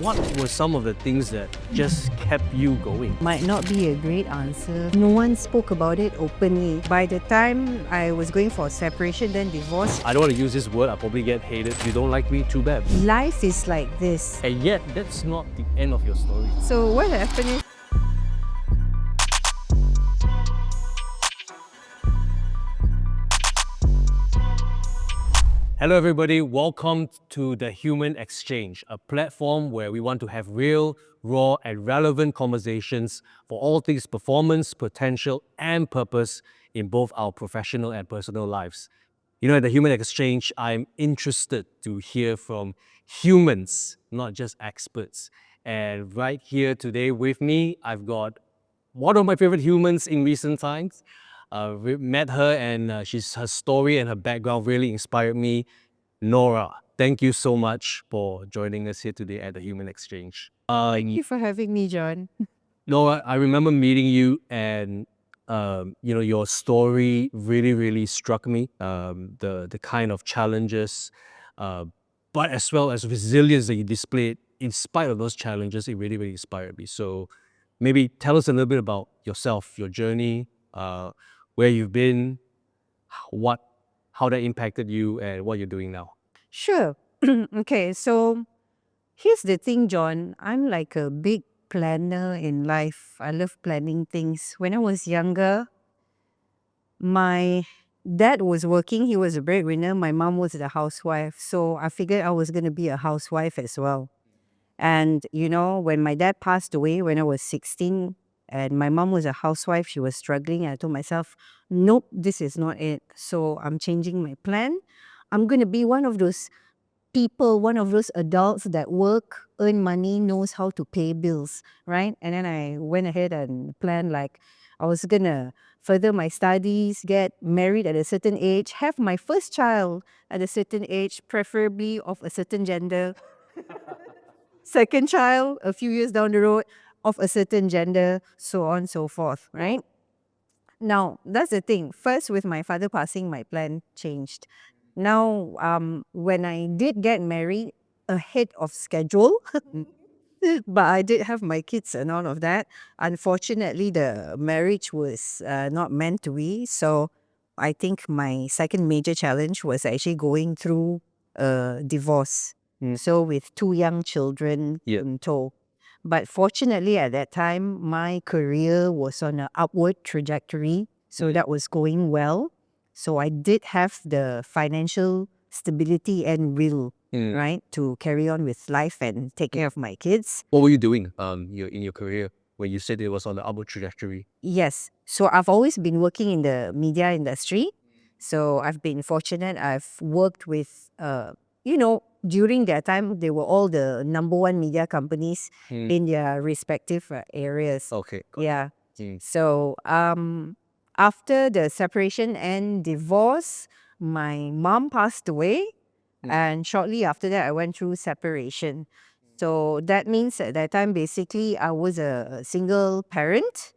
what were some of the things that just kept you going? Might not be a great answer. No one spoke about it openly. By the time I was going for separation, then divorce, I don't want to use this word, I'll probably get hated. If you don't like me, too bad. life is like this. And yet, that's not the end of your story. So what happened is, Hello everybody, welcome to The Human Exchange, a platform where we want to have real, raw and relevant conversations for all things performance, potential and purpose in both our professional and personal lives. You know, at The Human Exchange, I'm interested to hear from humans, not just experts. And right here today with me, I've got one of my favorite humans in recent times. We met her and her story and her background really inspired me. Nora, thank you so much for joining us here today at The Human Exchange. thank you for having me, John. Nora, I remember meeting you and your story really struck me. The kind of challenges, but as well as resilience that you displayed in spite of those challenges, it really inspired me. So maybe tell us a little bit about yourself, your journey, where you've been, how that impacted you and what you're doing now. Sure. Okay, so here's the thing, John. I'm like a big planner in life. I love planning things. When I was younger, my dad was working. He was a breadwinner. My mom was the housewife. So I figured I was going to be a housewife as well. And, you know, when my dad passed away when I was 16 and my mom was a housewife, she was struggling. I told myself, nope, this is not it. So I'm changing my plan. I'm going to be one of those people, one of those adults that work, earn money, knows how to pay bills, right? And then I went ahead and planned like I was going to further my studies, get married at a certain age, have my first child at a certain age, preferably of a certain gender. Second child, a few years down the road, of a certain gender, so on and so forth, right? Now, that's the thing. First, with my father passing, my plan changed. Now, when I did get married ahead of schedule, but I did have my kids and all of that. Unfortunately, the marriage was not meant to be. So I think my second major challenge was actually going through a divorce. So with two young children in tow. But fortunately, at that time, my career was on an upward trajectory. So that was going well. So I did have the financial stability and will, right, to carry on with life and take care of my kids. What were you doing in your career when you said it was on the upward trajectory? Yes. So I've always been working in the media industry. So I've been fortunate. I've worked with, during that time, they were all the number one media companies in their respective areas. Okay. Yeah. So after the separation and divorce, my mom passed away. And shortly after that, I went through separation. So that means at that time, basically, I was a single parent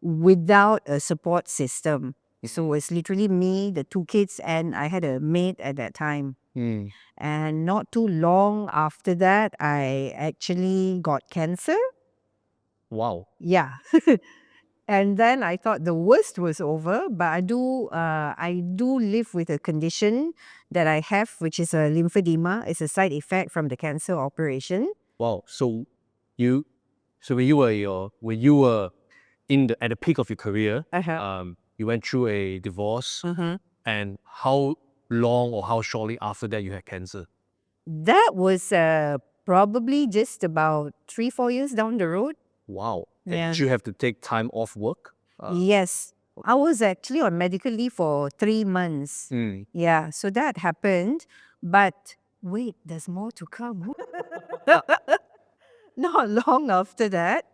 without a support system. So it was literally me, the two kids, and I had a maid at that time. And not too long after that, I actually got cancer. Wow. Yeah. And then I thought the worst was over, but I do live with a condition that I have, which is a lymphedema. It's a side effect from the cancer operation. Wow. So when you were at the peak of your career, you went through a divorce, and how long or how shortly after that you had cancer? That was probably just about 3-4 years down the road. Wow. Yeah. Did you have to take time off work? Yes. I was actually on medical leave for 3 months. Yeah, so that happened. But wait, there's more to come. Not long after that,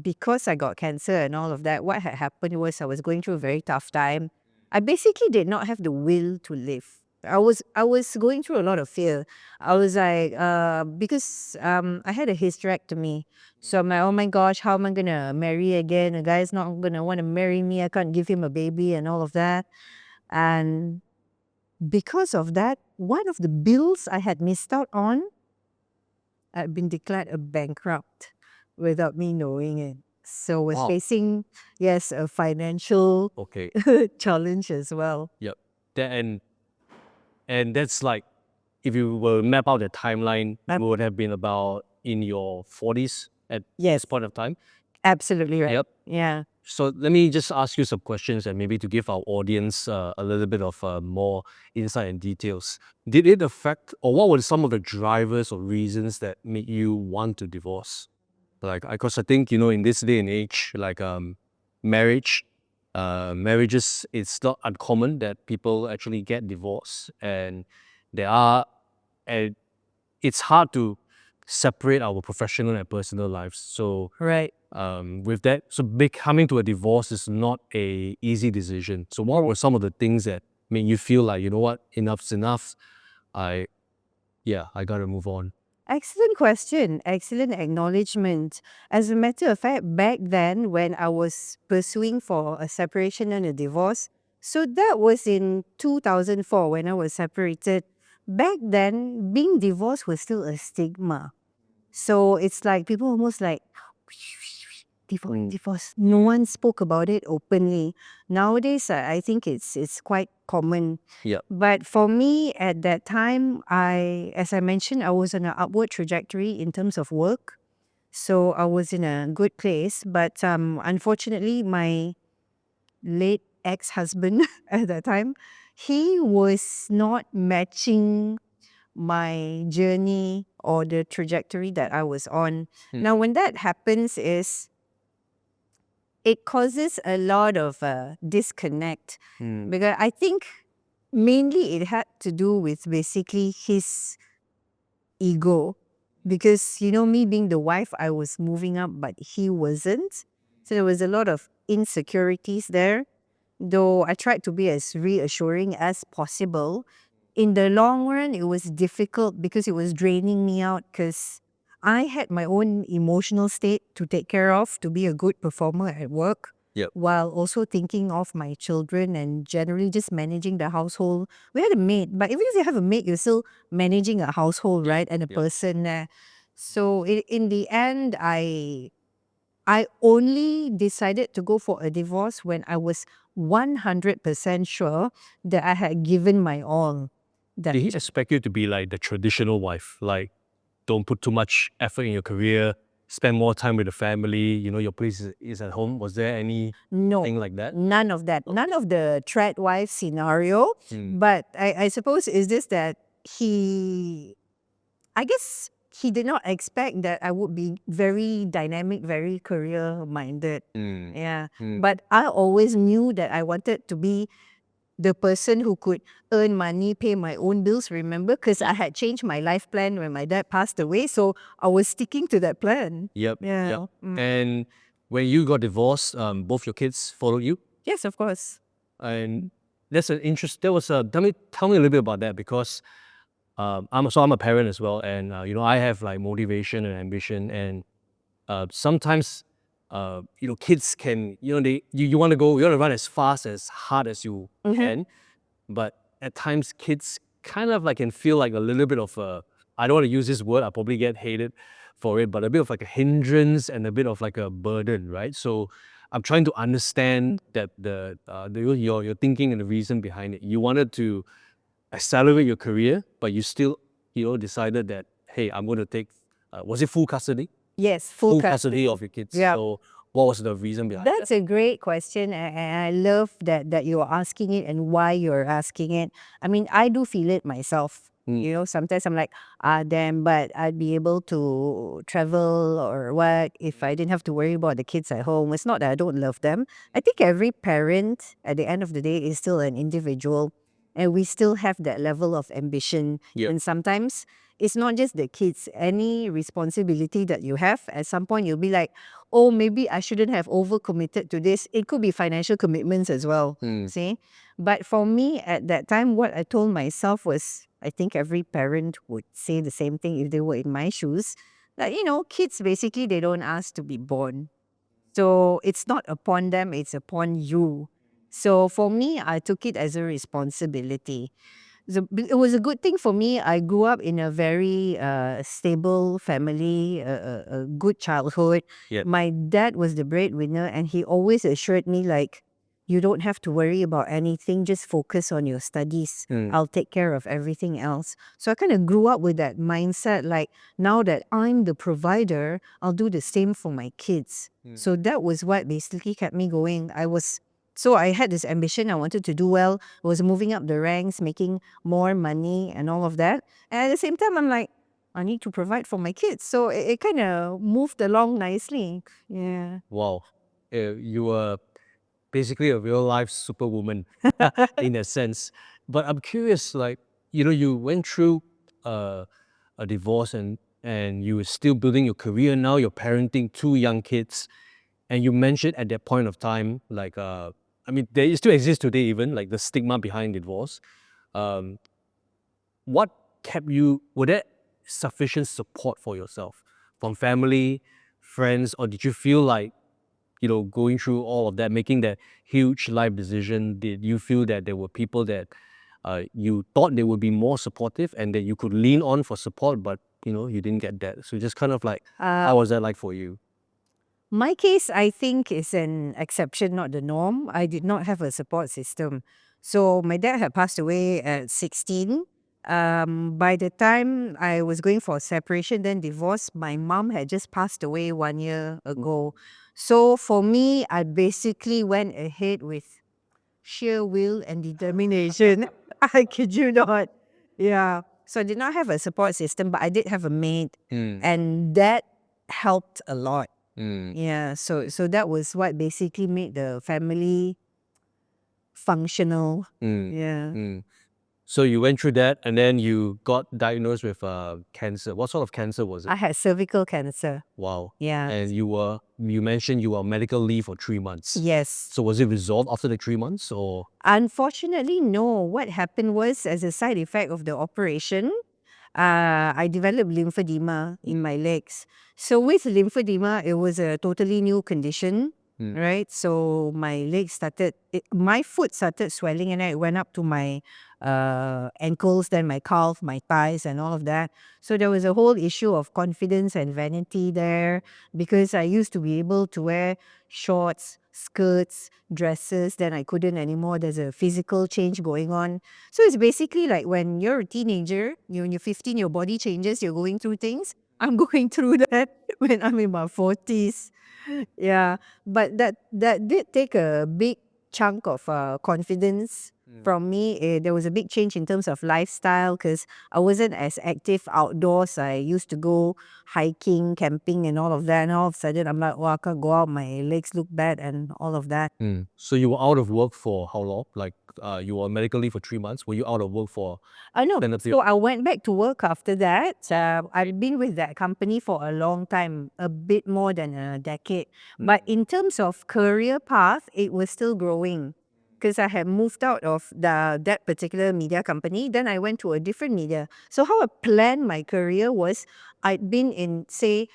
because I got cancer and all of that, what had happened was I was going through a very tough time. I basically did not have the will to live. I was going through a lot of fear. I was like, because I had a hysterectomy. So I'm like, oh my gosh, how am I going to marry again? A guy's not going to want to marry me. I can't give him a baby and all of that. And because of that, one of the bills I had missed out on I'd been declared a bankrupt without me knowing it. So was Wow. facing, yes, a financial Okay. challenge as well. Yep. That, and that's like, if you were map out the timeline, you would have been about in your 40s at Yes, this point of time. absolutely right. Yep. Yeah. So let me just ask you some questions and maybe to give our audience a little bit of more insight and details. Did it affect, or what were some of the drivers or reasons that made you want to divorce? Like, because I think, in this day and age, like marriage, marriages, it's not uncommon that people actually get divorced, and there are, and it's hard to separate our professional and personal lives. So Right. with that, so coming to a divorce is not a easy decision. So what were some of the things that made you feel like, you know what, enough's enough? I gotta move on. Excellent question. Excellent acknowledgement. As a matter of fact, back then when I was pursuing for a separation and a divorce, so that was in 2004 when I was separated. Back then, being divorced was still a stigma. So it's like people almost like divorce, divorce. No one spoke about it openly. Nowadays, I think it's quite common. Yep. But for me at that time, as I mentioned, I was on an upward trajectory in terms of work. So I was in a good place. But unfortunately, my late ex-husband at that time, he was not matching my journey or the trajectory that I was on. Now, when that happens is it causes a lot of disconnect because I think mainly it had to do with basically his ego because me being the wife, I was moving up but he wasn't, so there was a lot of insecurities there. Though I tried to be as reassuring as possible, in the long run, it was difficult because it was draining me out because I had my own emotional state to take care of to be a good performer at work. Yep. While also thinking of my children and generally just managing the household. We had a maid, but even if you have a maid, you're still managing a household, right? And a person there. So in the end, I only decided to go for a divorce when I was 100% sure that I had given my all. That Did he expect you to be like the traditional wife? Like, don't put too much effort in your career, spend more time with the family, your place is at home. Was there anything no, like that? none of that. None of the threat wife scenario. But I suppose is this that I guess he did not expect that I would be very dynamic, very career minded. Yeah. But I always knew that I wanted to be the person who could earn money, pay my own bills, remember? Because I had changed my life plan when my dad passed away. So I was sticking to that plan. Yep. Yeah. Yep. And when you got divorced, both your kids followed you? Yes, of course. And that's an interest. That was tell me a little bit about that, because I'm a parent as well, and I have like motivation and ambition, and sometimes kids can, you want to go, you want to run as fast as hard as you can, but at times kids kind of like can feel like a little bit of a, I don't want to use this word, I'll probably get hated for it, but a bit of like a hindrance and a bit of like a burden, right? So I'm trying to understand that your thinking and the reason behind it. You wanted to accelerate your career, but you still, decided that, hey, I'm going to take, was it full custody? Yes, Full custody of your kids. Yeah. So what was the reason behind That's a great question, and I love that you're asking it and why you're asking it. I mean, I do feel it myself. Sometimes I'm like, damn, but I'd be able to travel or what if I didn't have to worry about the kids at home. It's not that I don't love them. I think every parent at the end of the day is still an individual, and we still have that level of ambition. Yep. And sometimes it's not just the kids. Any responsibility that you have, at some point you'll be like, oh, maybe I shouldn't have overcommitted to this. It could be financial commitments as well. See? But for me at that time, what I told myself was, I think every parent would say the same thing if they were in my shoes. That, kids basically, they don't ask to be born. So it's not upon them, it's upon you. So for me, I took it as a responsibility. it was a good thing for me. I grew up in a very stable family, a good childhood. Yep. My dad was the breadwinner, and he always assured me, like, you don't have to worry about anything, just focus on your studies. Mm. I'll take care of everything else. So I kind of grew up with that mindset, like, now that I'm the provider, I'll do the same for my kids. So that was what basically kept me going. So I had this ambition. I wanted to do well. I was moving up the ranks, making more money and all of that. And at the same time, I'm like, I need to provide for my kids. So it kind of moved along nicely. Yeah. Wow. You were basically a real life superwoman in a sense. But I'm curious, like, you went through a divorce, and you were still building your career now, you're parenting two young kids. And you mentioned at that point of time, like, I mean, it still exists today, even like the stigma behind divorce. Um, what were there sufficient support for yourself from family, friends, or did you feel like, going through all of that, making that huge life decision, did you feel that there were people that you thought they would be more supportive and that you could lean on for support, but you didn't get that? So just kind of like, how was that like for you? My case, I think, is an exception, not the norm. I did not have a support system. So my dad had passed away at 16. By the time I was going for separation, then divorce, my mom had just passed away 1 year ago. So for me, I basically went ahead with sheer will and determination. I kid you not. Yeah. So I did not have a support system, but I did have a maid, Mm, and that helped a lot. mm, Yeah, so that was what basically made the family functional. mm, Yeah. mm. So you went through that, and then you got diagnosed with cancer. What sort of cancer was it? I had cervical cancer. Wow. Yeah. And you mentioned you were on medical leave for 3 months. Yes. So was it resolved after the 3 months, or? Unfortunately, no. What happened was, as a side effect of the operation, I developed lymphedema in my legs. So with lymphedema, it was a totally new condition, Mm. right? So my legs my foot started swelling, and it went up to my ankles, then my calf, my thighs, and all of that. So there was a whole issue of confidence and vanity there, because I used to be able to wear shorts, skirts, dresses, then I couldn't anymore. There's a physical change going on. So it's basically like when you're a teenager, when you're 15, your body changes, you're going through things. I'm going through that when I'm in my 40s. Yeah. But that did take a big chunk of confidence from me. There was a big change in terms of lifestyle, because I wasn't as active outdoors. I used to go hiking, camping, and all of that. And all of a sudden, I'm like, oh, I can't go out. My legs look bad and all of that. So you were out of work for how long? Like, you were on medical leave for 3 months. Were you out of work for I know. extended period? So I went back to work after that. I've been with that company for a long time, a bit more than a decade. But in terms of career path, it was still growing, because I had moved out of that particular media company. Then I went to a different media. So how I planned my career was, I'd been in, say,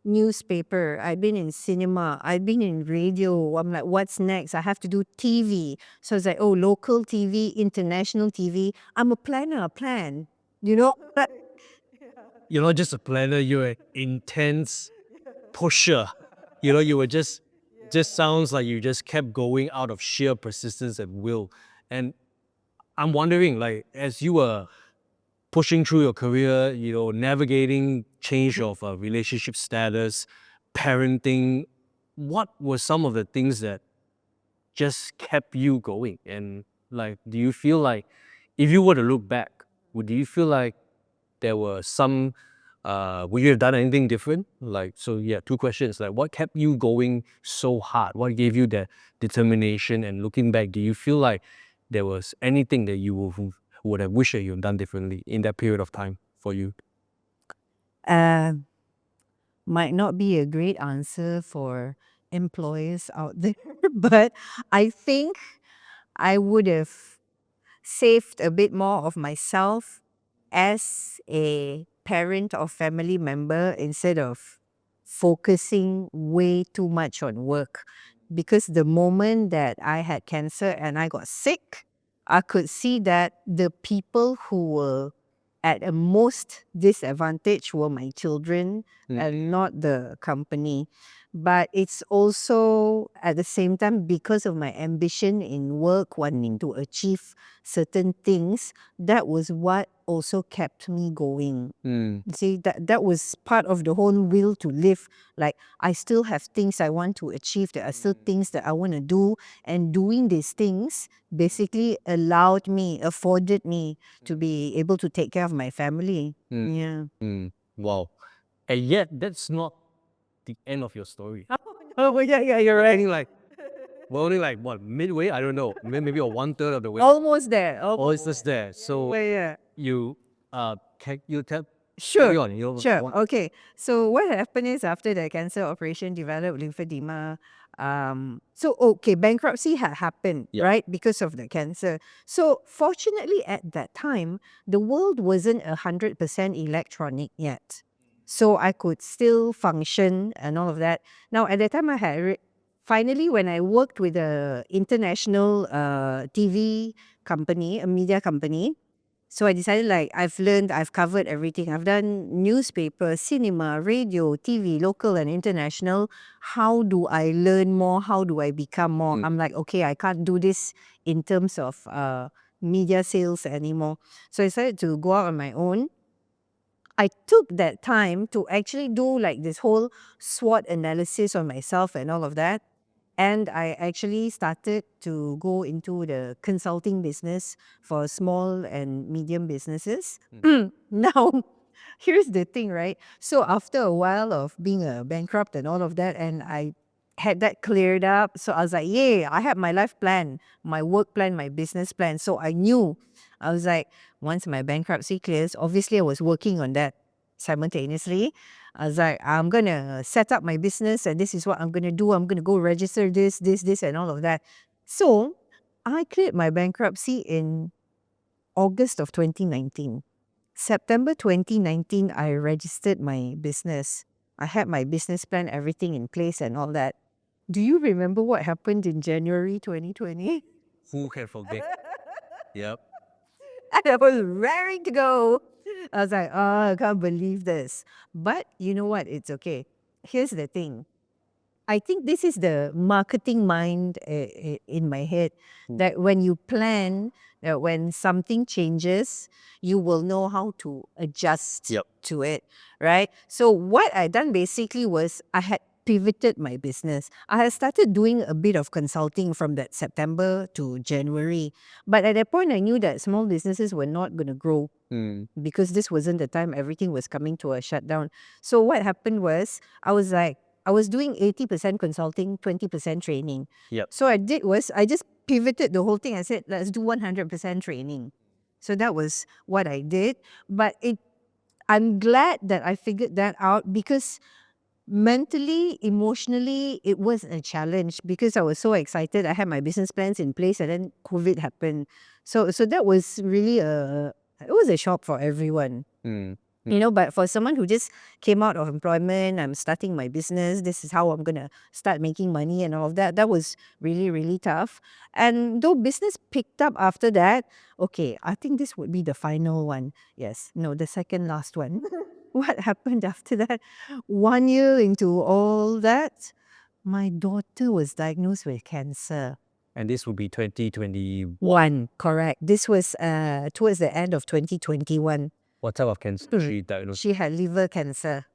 newspaper, I've been in cinema, I've been in radio. I'm like, what's next? I have to do TV. So it's like, oh, local TV, international TV. I'm a planner, I plan, you know? You're not just a planner, you're an intense pusher. You were just sounds like you just kept going out of sheer persistence and will. And I'm wondering, like, as you were pushing through your career, navigating change of relationship status, parenting, what were some of the things that just kept you going? And like, do you feel like, if you were to look back, do you feel like there were some, would you have done anything different? Like, so yeah, two questions. Like, what kept you going so hard? What gave you that determination? And looking back, do you feel like there was anything that you would have wished that you had done differently in that period of time for you? Uh, might not be a great answer for employers out there, but I think I would have saved a bit more of myself as a parent or family member, instead of focusing way too much on work. Because the moment that I had cancer and I got sick, I could see that the people who were at a most disadvantage were my children and not the company. But it's also at the same time because of my ambition in work, wanting to achieve certain things, that was what also kept me going. You see, that was part of the whole will to live. Like, I still have things I want to achieve. There are still things that I want to do. And doing these things basically afforded me to be able to take care of my family. Yeah. Wow. And yet, that's not the end of your story. Oh, yeah, you're right. We're only like, what, midway? I don't know. Maybe a 1/3 of the way. Almost there. Oh, it's just there. So Yeah. you you tell Sure. carry on. Sure. Okay. So what happened is after the cancer operation developed lymphedema. Bankruptcy had happened, Yeah. right? Because of the cancer. So fortunately at that time, the world wasn't 100% electronic yet. So I could still function and all of that. Now at that time I had finally when I worked with a international TV company, a media company. So I decided I've covered everything. I've done newspaper, cinema, radio, TV, local and international. How do I learn more? How do I become more? I'm like, okay, I can't do this in terms of media sales anymore. So I decided to go out on my own. I took that time to actually do like this whole SWOT analysis on myself and all of that. And I actually started to go into the consulting business for small and medium businesses. Now, here's the thing, right? So after a while of being a bankrupt and all of that, and I had that cleared up. So I was like, yay, I had my life plan, my work plan, my business plan. So I knew, I was like, once my bankruptcy clears, obviously I was working on that simultaneously. I was like, I'm going to set up my business and this is what I'm going to do. I'm going to go register this, and all of that. So I cleared my bankruptcy in August of 2019. September 2019, I registered my business. I had my business plan, everything in place and all that. Do you remember what happened in January 2020? Who can forget? Yep. And I was raring to go. I was like, oh, I can't believe this. But you know what? It's okay. Here's the thing. I think this is the marketing mind in my head that when you plan, that when something changes, you will know how to adjust Yep. to it, right? So what I done basically was I had pivoted my business. I had started doing a bit of consulting from that September to January. But at that point, I knew that small businesses were not going to grow because this wasn't the time everything was coming to a shutdown. So what happened was I was doing 80% consulting, 20% training. Yep. So I just pivoted the whole thing. I said, let's do 100% training. So that was what I did. But I'm glad that I figured that out because mentally, emotionally, it was a challenge because I was so excited. I had my business plans in place and then COVID happened. So that was really it was a shock for everyone. You know, but for someone who just came out of employment, I'm starting my business, this is how I'm going to start making money and all of that, that was really, really tough. And though business picked up after that, okay, I think this would be the final one. Yes, no, the second last one. What happened after that? 1 year into all that, my daughter was diagnosed with cancer. And this would be 2020. One, correct. This was towards the end of 2021. What type of cancer she diagnosed? She had liver cancer.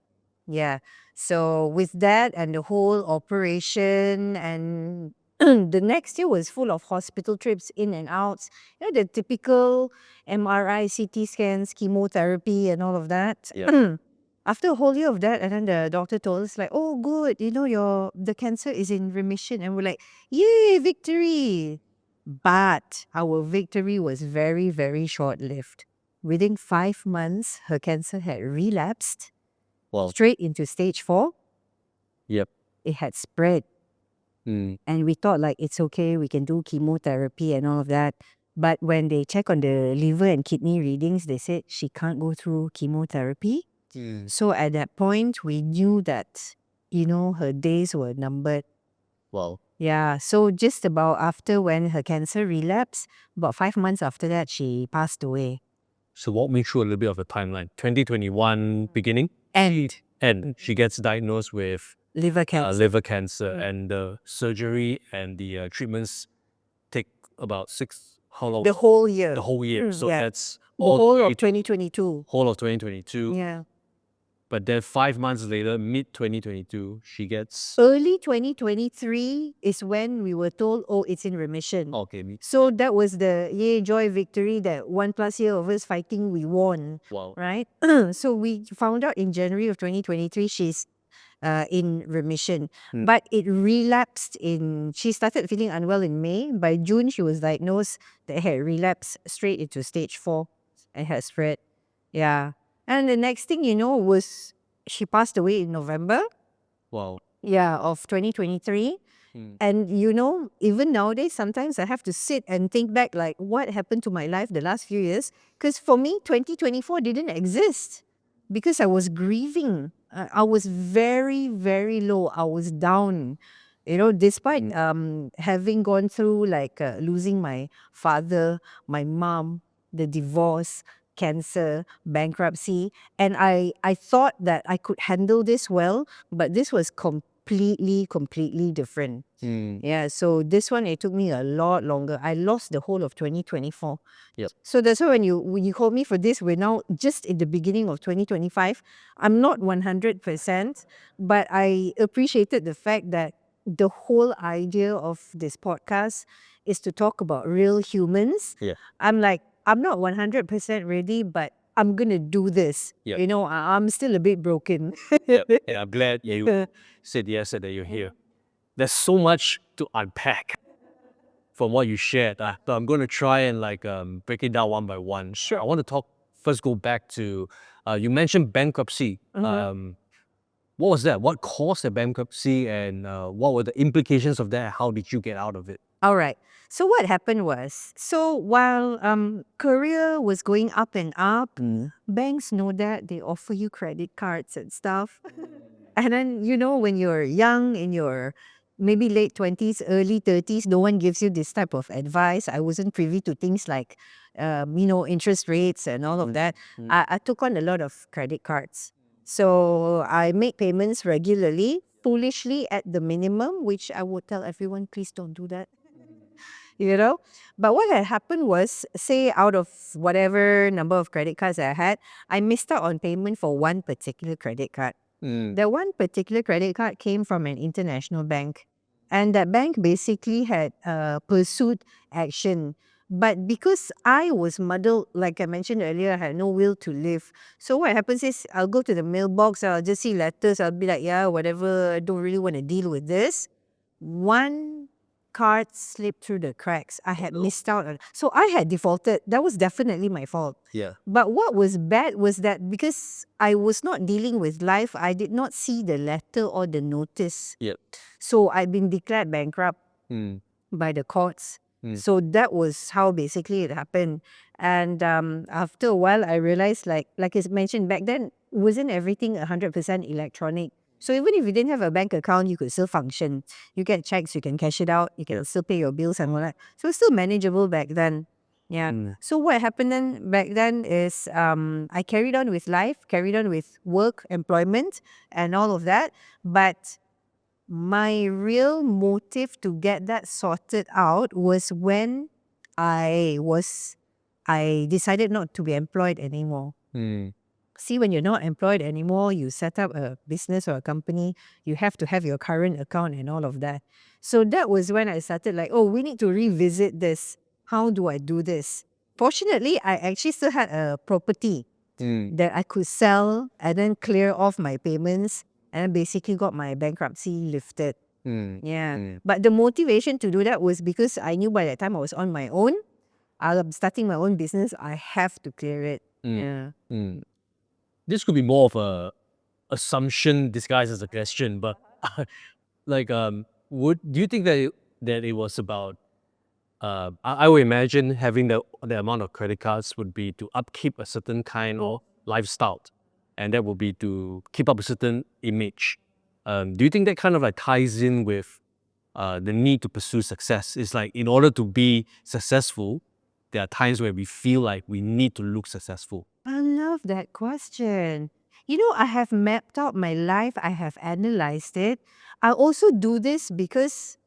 Yeah. So with that and the whole operation and the next year was full of hospital trips in and outs. You know, the typical MRI, CT scans, chemotherapy and all of that. Yeah. After a whole year of that, and then the doctor told us like, oh good, you know, the cancer is in remission. And we're like, yay, victory. But our victory was very, very short-lived. Within 5 months, her cancer had relapsed Wow. straight into stage 4. Yep. It had spread. And we thought like, it's okay, we can do chemotherapy and all of that. But when they check on the liver and kidney readings, they said she can't go through chemotherapy. So at that point, we knew that, you know, her days were numbered. Wow. Yeah, so just about after when her cancer relapsed, about 5 months after that, she passed away. So walk me through a little bit of the timeline. 2021 beginning, And and she gets diagnosed with liver cancer. liver cancer, and the surgery and the treatments take about how long? The whole year. The whole year. So Yeah. that's The all whole the way of 2022. whole of 2022. Yeah. But then 5 months later, mid 2022, she gets Early 2023 is when we were told, oh, it's in remission. okay. So that was the yay, joy, victory that 1+ year of us fighting, we won, Wow. right? So we found out in January of 2023, she's in remission. But it relapsed she started feeling unwell in May. By June, she was diagnosed that had relapsed straight into stage 4 and had spread. Yeah. And the next thing you know was she passed away in November. Wow. Yeah, of 2023. And even nowadays, sometimes I have to sit and think back, like, what happened to my life the last few years? Because for me, 2024 didn't exist because I was grieving. I was very, very low. I was down. Despite having gone through like losing my father, my mom, the divorce, cancer, bankruptcy, and I thought that I could handle this well, but this was completely different. Yeah, so this one, it took me a lot longer. I lost the whole of 2024. Yep. So that's why when you called me for this, we're now just in the beginning of 2025. I'm not 100%, but I appreciated the fact that the whole idea of this podcast is to talk about real humans. Yeah. I'm like, I'm not 100% ready, but I'm going to do this. Yep. I'm still a bit broken. Yep. And I'm glad you said yes and that you're here. There's so much to unpack from what you shared. So I'm going to try and break it down one by one. Sure. I want to first go back to, you mentioned bankruptcy. What was that? What caused the bankruptcy, and what were the implications of that? How did you get out of it? All right. So what happened was, while career was going up and up, banks know that they offer you credit cards and stuff. And then, when you're young, in your maybe late 20s, early 30s, no one gives you this type of advice. I wasn't privy to things like, interest rates and all of that. I took on a lot of credit cards. So I make payments regularly, foolishly at the minimum, which I would tell everyone, please don't do that. But what had happened was, say out of whatever number of credit cards I had, I missed out on payment for one particular credit card. That one particular credit card came from an international bank, and that bank basically had pursued action. But because I was muddled, like I mentioned earlier, I had no will to live. So what happens is, I'll go to the mailbox, I'll just see letters, I'll be like, yeah, whatever, I don't really want to deal with this. One card slipped through the cracks. I had missed out on. So I had defaulted. That was definitely my fault. Yeah. But what was bad was that because I was not dealing with life, I did not see the letter or the notice. Yep. So I'd been declared bankrupt by the courts. So that was how basically it happened. And after a while, I realized, like I mentioned back then, wasn't everything 100% electronic. So even if you didn't have a bank account, you could still function. You get checks, you can cash it out, you can still pay your bills and all that. So it's still manageable back then. Yeah. So what happened back then is I carried on with life, carried on with work, employment, and all of that. But my real motive to get that sorted out was when I decided not to be employed anymore. See, when you're not employed anymore, you set up a business or a company, you have to have your current account and all of that. So that was when I started like, oh, we need to revisit this. How do I do this? Fortunately, I actually still had a property that I could sell and then clear off my payments, and then basically got my bankruptcy lifted. Yeah. But the motivation to do that was because I knew by that time I was on my own. I'm starting my own business. I have to clear it. Yeah. This could be more of a assumption disguised as a question, but do you think that it was about I would imagine having the amount of credit cards would be to upkeep a certain kind of lifestyle, and that would be to keep up a certain image. Do you think that kind of ties in with the need to pursue success. It's like in order to be successful, there are times where we feel like we need to look successful. I love that question. You know, I have mapped out my life, I have analyzed it. I also do this because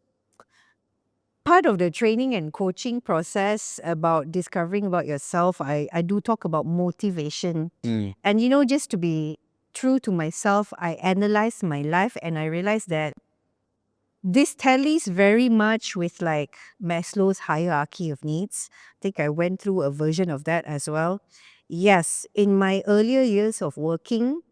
part of the training and coaching process about discovering about yourself, I do talk about motivation. And, you know, just to be true to myself, I analyze my life and I realize that this tallies very much with like Maslow's hierarchy of needs. I think I went through a version of that as well. Yes, in my earlier years of working,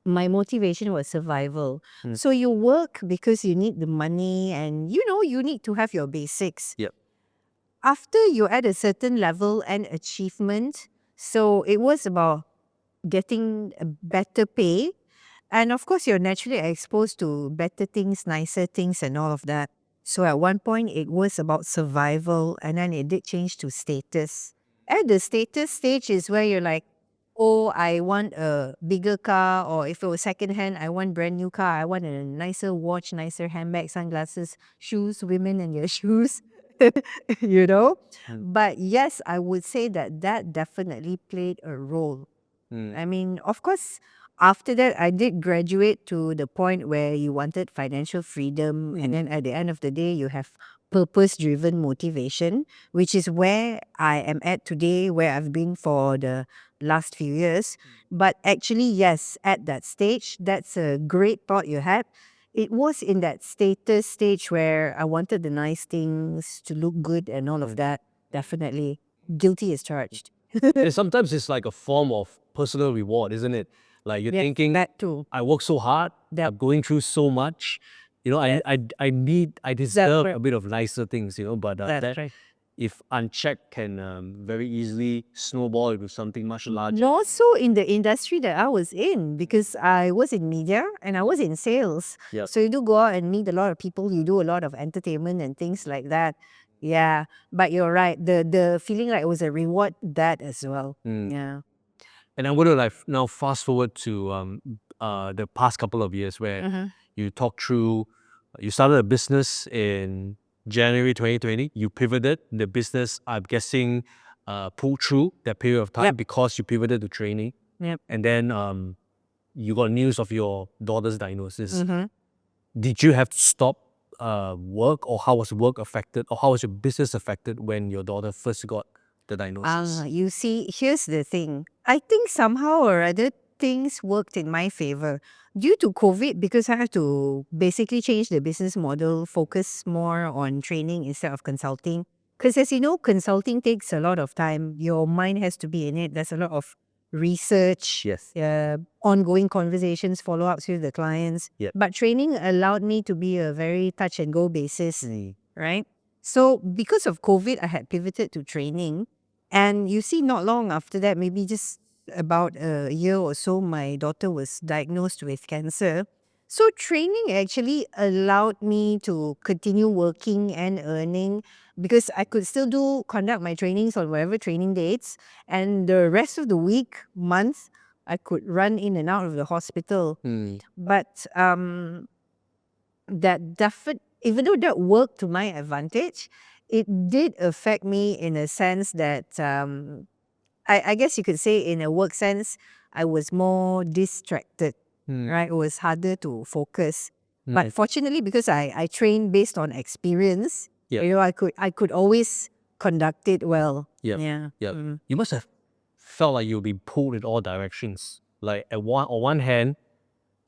my motivation was survival. So you work because you need the money and you know you need to have your basics. Yep. After you're at a certain level and achievement, so it was about getting a better pay. And of course, you're naturally exposed to better things, nicer things, and all of that. So at one point, it was about survival, and then it did change to status. At the status stage is where you're like, oh, I want a bigger car, or if it was secondhand, I want brand new car. I want a nicer watch, nicer handbag, sunglasses, shoes, women and your shoes, you know. But yes, I would say that that definitely played a role. I mean, of course, after that, I did graduate to the point where you wanted financial freedom. And then at the end of the day, you have purpose driven motivation, which is where I am at today, where I've been for the last few years. But actually, yes, at that stage, that's a great thought you had. It was in that status stage where I wanted the nice things to look good and all of that. Definitely. Guilty as charged. And sometimes it's like a form of personal reward, isn't it? Like you're Yes, thinking, that too. I work so hard, Yep. I'm going through so much. You know, I deserve a bit of nicer things, you know, but that right. if unchecked can very easily snowball into something much larger. And also in the industry that I was in, because I was in media and I was in sales. Yep. So you do go out and meet a lot of people, you do a lot of entertainment and things like that. Yeah. But you're right. The feeling like it was a reward, that as well. Yeah. And I'm going to like now fast forward to the past couple of years where you talked through, you started a business in January 2020. You pivoted the business, I'm guessing, pulled through that period of time because you pivoted to training. Yep. And then you got news of your daughter's diagnosis. Did you have to stop work, or how was work affected, or how was your business affected when your daughter first got the diagnosis? You see, here's the thing. I think somehow or other things worked in my favor. Due to COVID, because I had to basically change the business model, focus more on training instead of consulting. Because as you know, consulting takes a lot of time. Your mind has to be in it. There's a lot of research, Yes. ongoing conversations, follow-ups with the clients. Yep. But training allowed me to be a very touch and go basis, right? So because of COVID, I had pivoted to training. And you see, not long after that, maybe just about a year or so, my daughter was diagnosed with cancer. So training actually allowed me to continue working and earning because I could still conduct my trainings on whatever training dates. And the rest of the week, month, I could run in and out of the hospital. But even though that worked to my advantage, it did affect me in a sense that I guess you could say in a work sense, I was more distracted, right? It was harder to focus. But fortunately, because I trained based on experience, you know, I could always conduct it well. Yeah. You must have felt like you'll be pulled in all directions. Like on one hand,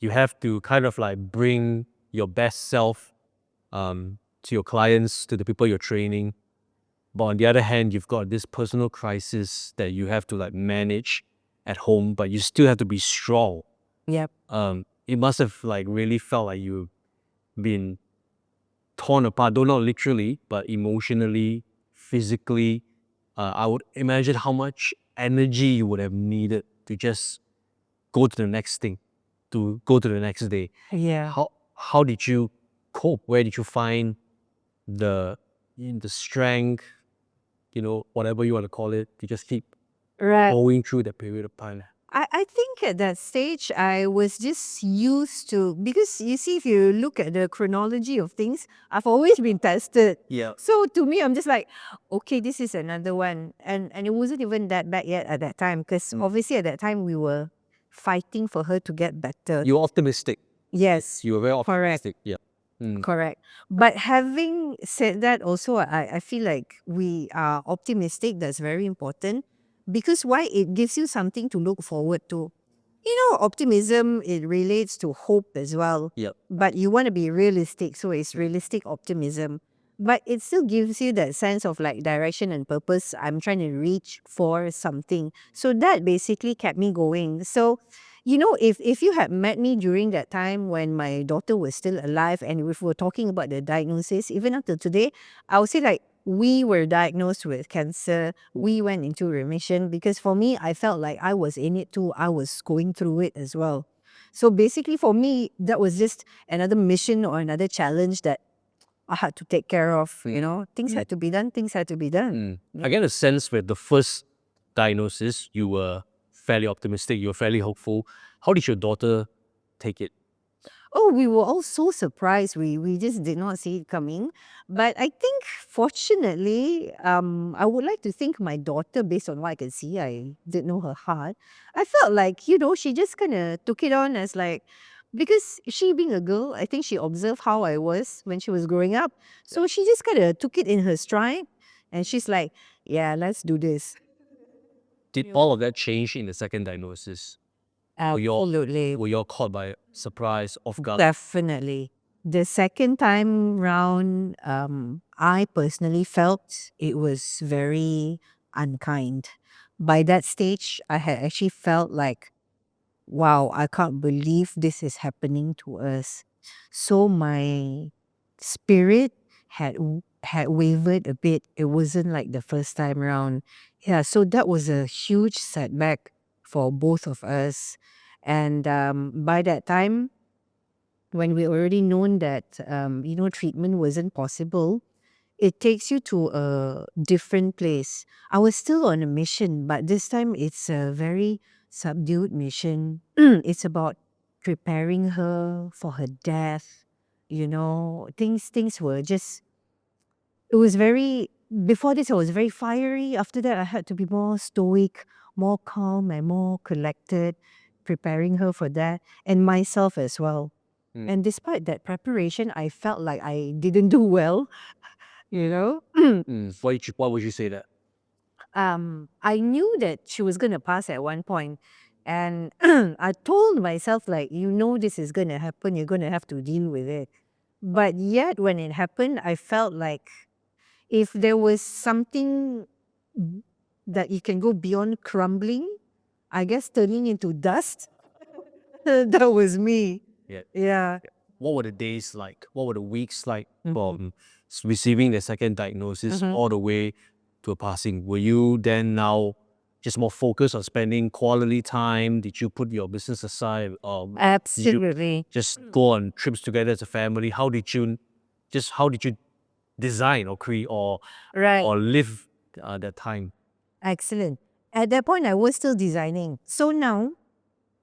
you have to kind of like bring your best self to your clients, to the people you're training. But on the other hand, you've got this personal crisis that you have to like manage at home, but you still have to be strong. Yep. It must have like really felt like you've been torn apart, though not literally, but emotionally, physically. I would imagine how much energy you would have needed to just go to the next thing, to go to the next day. Yeah. How did you cope? Where did you find the strength, you know, whatever you want to call it, to just keep Right. going through that period of time? I think at that stage, I was just used to, because you see, if you look at the chronology of things, I've always been tested. Yeah. So to me, I'm just like, okay, this is another one. And it wasn't even that bad yet at that time, because obviously at that time, we were fighting for her to get better. You're optimistic. Yes, You were very correct. optimistic. Yeah. Correct. But having said that, also, I feel like we are optimistic. That's very important. Because why? It gives you something to look forward to. Optimism, it relates to hope as well. Yep. But you want to be realistic, so it's realistic optimism. But it still gives you that sense of like direction and purpose. I'm trying to reach for something. So that basically kept me going. So, if you had met me during that time when my daughter was still alive and if we're talking about the diagnosis, even up to today, I would say like we were diagnosed with cancer. We went into remission because for me, I felt like I was in it too. I was going through it as well. So basically, for me, that was just another mission or another challenge that I had to take care of. Things had to be done. Things had to be done. I get a sense with the first diagnosis, you were fairly optimistic, you were fairly hopeful. How did your daughter take it? Oh, we were all so surprised. We just did not see it coming. But I think fortunately, I would like to think my daughter, based on what I can see, I did know her heart. I felt like, she just kind of took it on as like, because she being a girl, I think she observed how I was when she was growing up. So she just kind of took it in her stride. And she's like, yeah, let's do this. Did all of that change in the second diagnosis? Absolutely. Were you all caught by surprise, off guard? Definitely. The second time round, I personally felt it was very unkind. By that stage, I had actually felt like, wow, I can't believe this is happening to us. So my spirit had wavered a bit. It wasn't like the first time round. Yeah, so that was a huge setback for both of us. And by that time, when we already known that treatment wasn't possible, it takes you to a different place. I was still on a mission, but this time it's a very subdued mission. It's about preparing her for her death. Things were just, it was very, before this I was very fiery. After that I had to be more stoic, more calm and more collected, preparing her for that, and myself as well. And despite that preparation, I felt like I didn't do well, you know. Why would you say that? I knew that she was gonna pass at one point, and I told myself like, this is gonna happen. You're gonna have to deal with it. But yet, when it happened, I felt like if there was something that you can go beyond crumbling, I guess turning into dust, that was me. Yeah. Yeah. What were the days like? What were the weeks like from receiving the second diagnosis all the way to a passing? Were you then now just more focused on spending quality time? Did you put your business aside? Did you Absolutely. just go on trips together as a family? How did you design or create or Right. live that time? Excellent. At that point, I was still designing. So now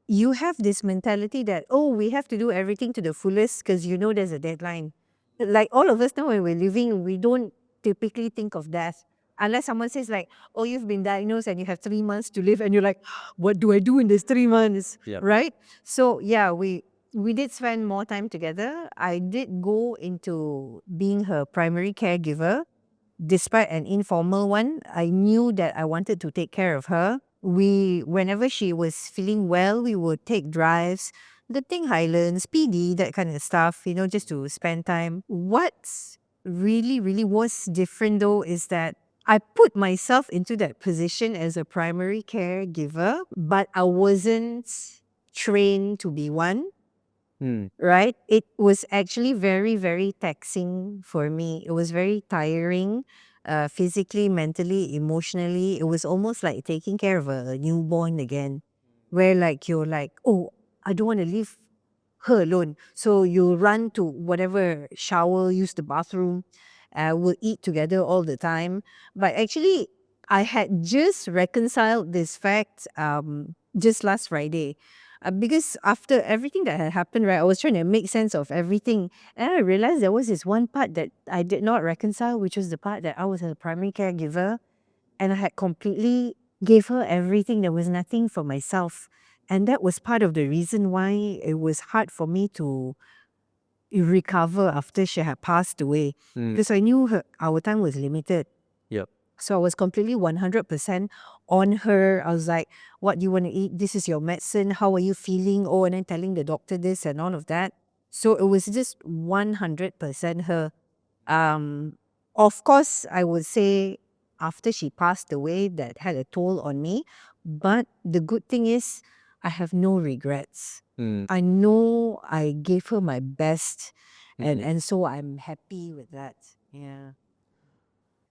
you have this mentality that, oh, we have to do everything to the fullest because there's a deadline. Like all of us now when we're living, we don't typically think of death. Unless someone says like, oh, you've been diagnosed and you have 3 months to live, and you're like, what do I do in these 3 months? Yeah. Right? So yeah, we did spend more time together. I did go into being her primary caregiver. Despite an informal one, I knew that I wanted to take care of her. Whenever she was feeling well, we would take drives, the Ting Highlands, PD, that kind of stuff, just to spend time. What's really, really was different though is that I put myself into that position as a primary caregiver, but I wasn't trained to be one. Right? It was actually very, very taxing for me. It was very tiring, physically, mentally, emotionally. It was almost like taking care of a newborn again, where like you're like, oh, I don't want to leave her alone. So you run to whatever shower, use the bathroom, we'll eat together all the time. But actually, I had just reconciled this fact just last Friday. Because after everything that had happened, right, I was trying to make sense of everything. And I realized there was this one part that I did not reconcile, which was the part that I was a primary caregiver and I had completely gave her everything. There was nothing for myself. And that was part of the reason why it was hard for me to recover after she had passed away. Because I knew our time was limited. Yep. So I was completely 100% on her. I was like, what do you want to eat? This is your medicine. How are you feeling? Oh, and then telling the doctor this and all of that. So it was just 100% her. Um, of course, I would say after she passed away, that had a toll on me. But the good thing is, I have no regrets. I know I gave her my best, and so I'm happy with that. Yeah.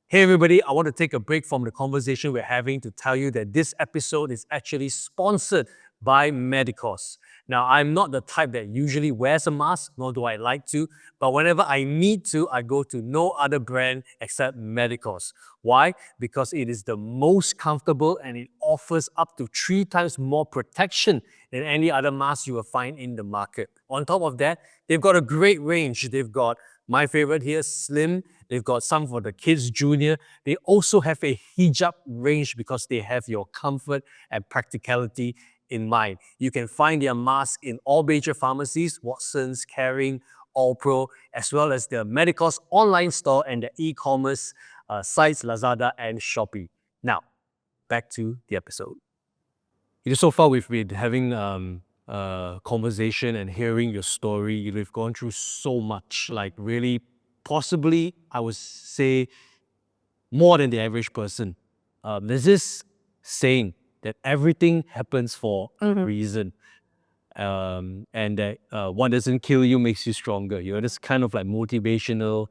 Hey everybody, I want to take a break from the conversation we're having to tell you that this episode is actually sponsored by Medicos. Now, I'm not the type that usually wears a mask, nor do I like to, but whenever I need to, I go to no other brand except Medicos. Why? Because it is the most comfortable and it offers up to 3 times more protection than any other mask you will find in the market. On top of that, they've got a great range. They've got my favorite here, Slim. They've got some for the kids junior. They also have a hijab range because they have your comfort and practicality in mind. You can find their mask in all major pharmacies, Watson's, Caring, All Pro, as well as the Medicos online store and the e-commerce sites, Lazada and Shopee. Now, back to the episode. So far, we've been having conversation and hearing your story. You've gone through so much, like really, possibly, I would say, more than the average person. There's this saying that everything happens for a reason. And that what doesn't kill you makes you stronger. This kind of like motivational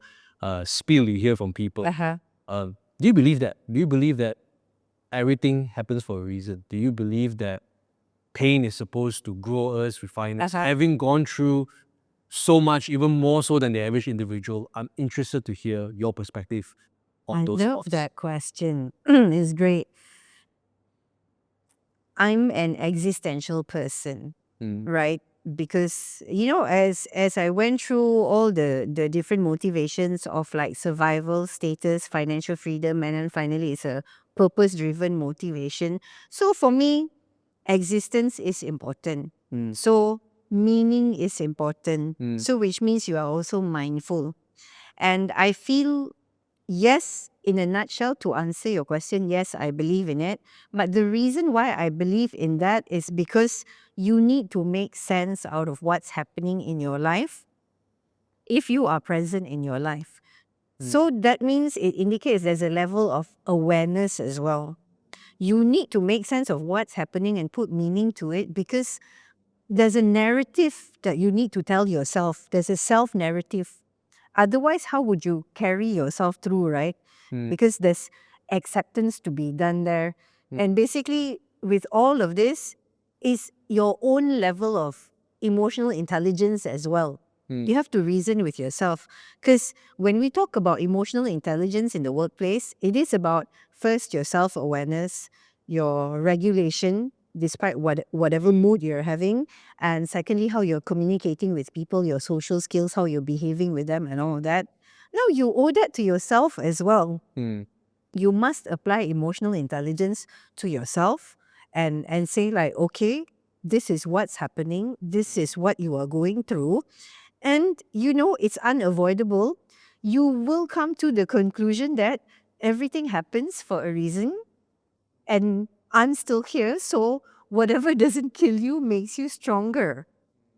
spiel you hear from people. Uh-huh. Do you believe that? Do you believe that everything happens for a reason? Do you believe that pain is supposed to grow us, refine us? Having gone through so much, even more so than the average individual, I'm interested to hear your perspective on I those love thoughts. that question. It's great. I'm an existential person, right? Because as I went through all the different motivations of like survival, status, financial freedom, and then finally it's a purpose-driven motivation. So for me, existence is important. So meaning is important. So which means you are also mindful. And I feel, yes, in a nutshell, to answer your question, yes, I believe in it. But the reason why I believe in that is because you need to make sense out of what's happening in your life if you are present in your life. So that means it indicates there's a level of awareness as well. You need to make sense of what's happening and put meaning to it because there's a narrative that you need to tell yourself. There's a self narrative. Otherwise, how would you carry yourself through, right? Because there's acceptance to be done there. And basically, with all of this, is your own level of emotional intelligence as well. You have to reason with yourself. Because when we talk about emotional intelligence in the workplace, it is about first your self awareness, your regulation, despite whatever mood you're having, and secondly, how you're communicating with people, your social skills, how you're behaving with them, and all of that. No, you owe that to yourself as well. You must apply emotional intelligence to yourself and say like, okay, this is what's happening. This is what you are going through. And it's unavoidable. You will come to the conclusion that everything happens for a reason and I'm still here. So whatever doesn't kill you makes you stronger.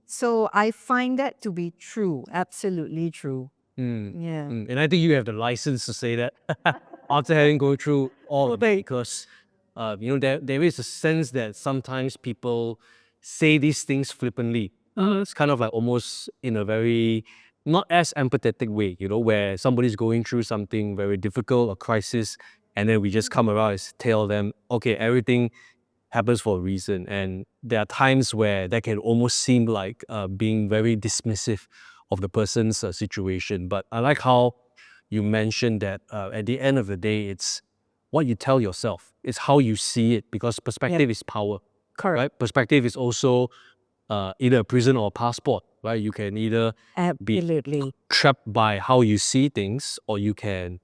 So I find that to be true, absolutely true. Yeah. And I think you have the license to say that after having gone through all of it, because there is a sense that sometimes people say these things flippantly. It's kind of like almost in a very not as empathetic way, where somebody's going through something very difficult, a crisis, and then we just come around and tell them, okay, everything happens for a reason. And there are times where that can almost seem like being very dismissive of the person's situation. But I like how you mentioned that at the end of the day, it's what you tell yourself. It's how you see it, because perspective is power. Correct. Right? Perspective is also either a prison or a passport. Right? You can either be Absolutely. trapped by how you see things, or you can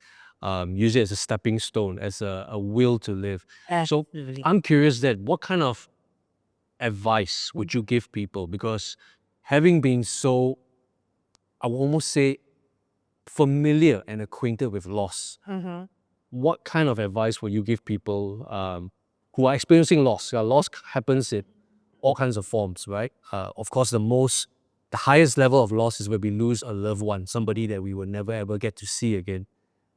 use it as a stepping stone, as a will to live. So Absolutely. I'm curious that what kind of advice would you give people? Because having been so, I would almost say, familiar and acquainted with loss, what kind of advice will you give people who are experiencing loss? Loss happens in all kinds of forms, right? Of course, the highest level of loss is when we lose a loved one, somebody that we will never ever get to see again.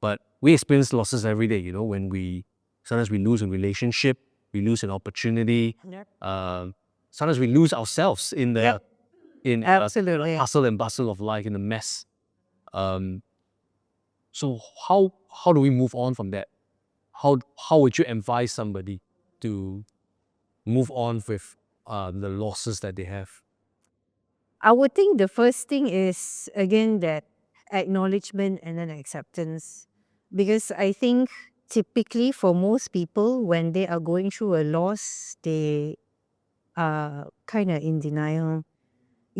But we experience losses every day, when sometimes we lose a relationship, we lose an opportunity. Yep. Sometimes we lose ourselves in the Absolutely. hustle and bustle of life, in the mess. So how do we move on from that? How would you advise somebody to move on with the losses that they have? I would think the first thing is, again, that acknowledgement and then acceptance. Because I think typically for most people, when they are going through a loss, they are kind of in denial.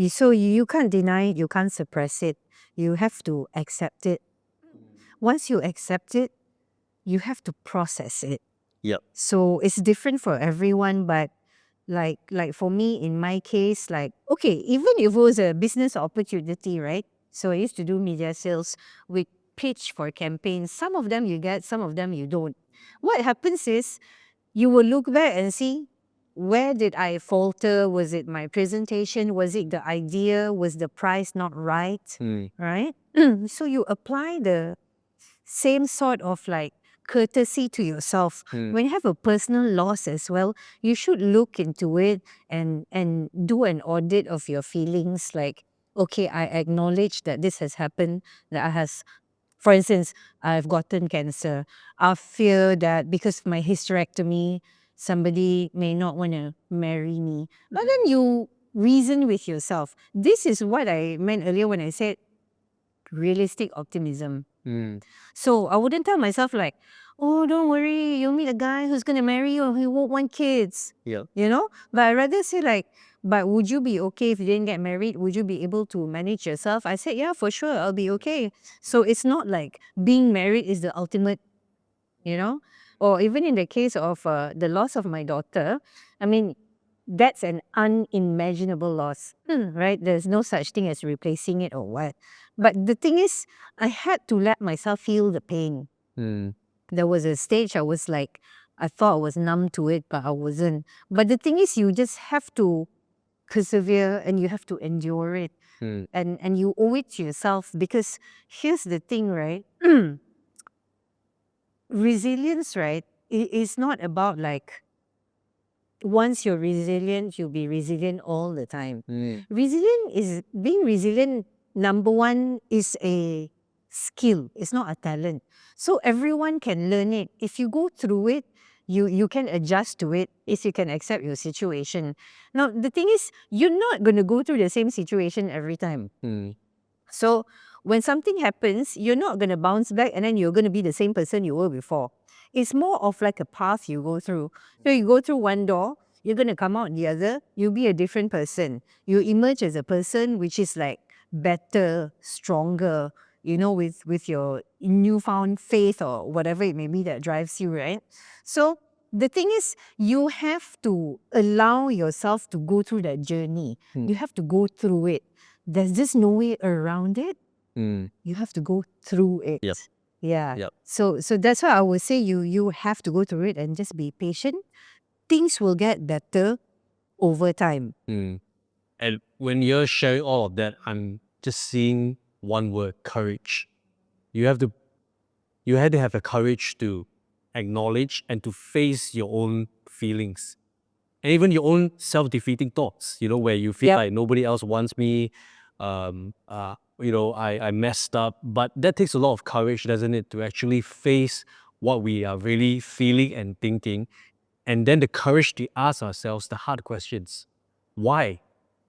So you can't deny it, you can't suppress it. You have to accept it. Once you accept it, you have to process it. Yep. So it's different for everyone, but like for me, in my case, like, okay, even if it was a business opportunity, right? So I used to do media sales with pitch for campaigns. Some of them you get, some of them you don't. What happens is you will look back and see, where did I falter? Was it my presentation? Was it the idea? Was the price not right? Right? So you apply the same sort of like courtesy to yourself. When you have a personal loss as well, you should look into it and do an audit of your feelings. Like, okay, I acknowledge that this has happened, that I has, for instance, I've gotten cancer. I fear that because of my hysterectomy, somebody may not want to marry me. But then you reason with yourself. This is what I meant earlier when I said realistic optimism. So I wouldn't tell myself like, oh, don't worry, you'll meet a guy who's going to marry you and he won't want kids. Yeah. But I'd rather say like, but would you be okay if you didn't get married? Would you be able to manage yourself? I said, yeah, for sure, I'll be okay. So it's not like being married is the ultimate, or even in the case of the loss of my daughter, I mean, that's an unimaginable loss, right? There's no such thing as replacing it or what. But the thing is, I had to let myself feel the pain. There was a stage I was like, I thought I was numb to it, but I wasn't. But the thing is, you just have to persevere and you have to endure it. And you owe it to yourself, because here's the thing, right? Resilience, right? Is not about like, once you're resilient, you'll be resilient all the time. Being resilient, number one, is a skill. It's not a talent. So everyone can learn it. If you go through it, you can adjust to it if you can accept your situation. Now, the thing is, you're not going to go through the same situation every time. So when something happens, you're not going to bounce back and then you're going to be the same person you were before. It's more of like a path you go through. So you go through one door, you're going to come out the other, you'll be a different person. You emerge as a person which is like better, stronger, with your newfound faith or whatever it may be that drives you, right? So the thing is, you have to allow yourself to go through that journey. You have to go through it. There's just no way around it. You have to go through it. Yep. Yeah. Yep. So that's why I would say you have to go through it and just be patient. Things will get better over time. And when you're sharing all of that, I'm just seeing one word: courage. You had to have the courage to acknowledge and to face your own feelings, and even your own self-defeating thoughts, where you feel like nobody else wants me, I messed up. But that takes a lot of courage, doesn't it, to actually face what we are really feeling and thinking, and then the courage to ask ourselves the hard questions. Why?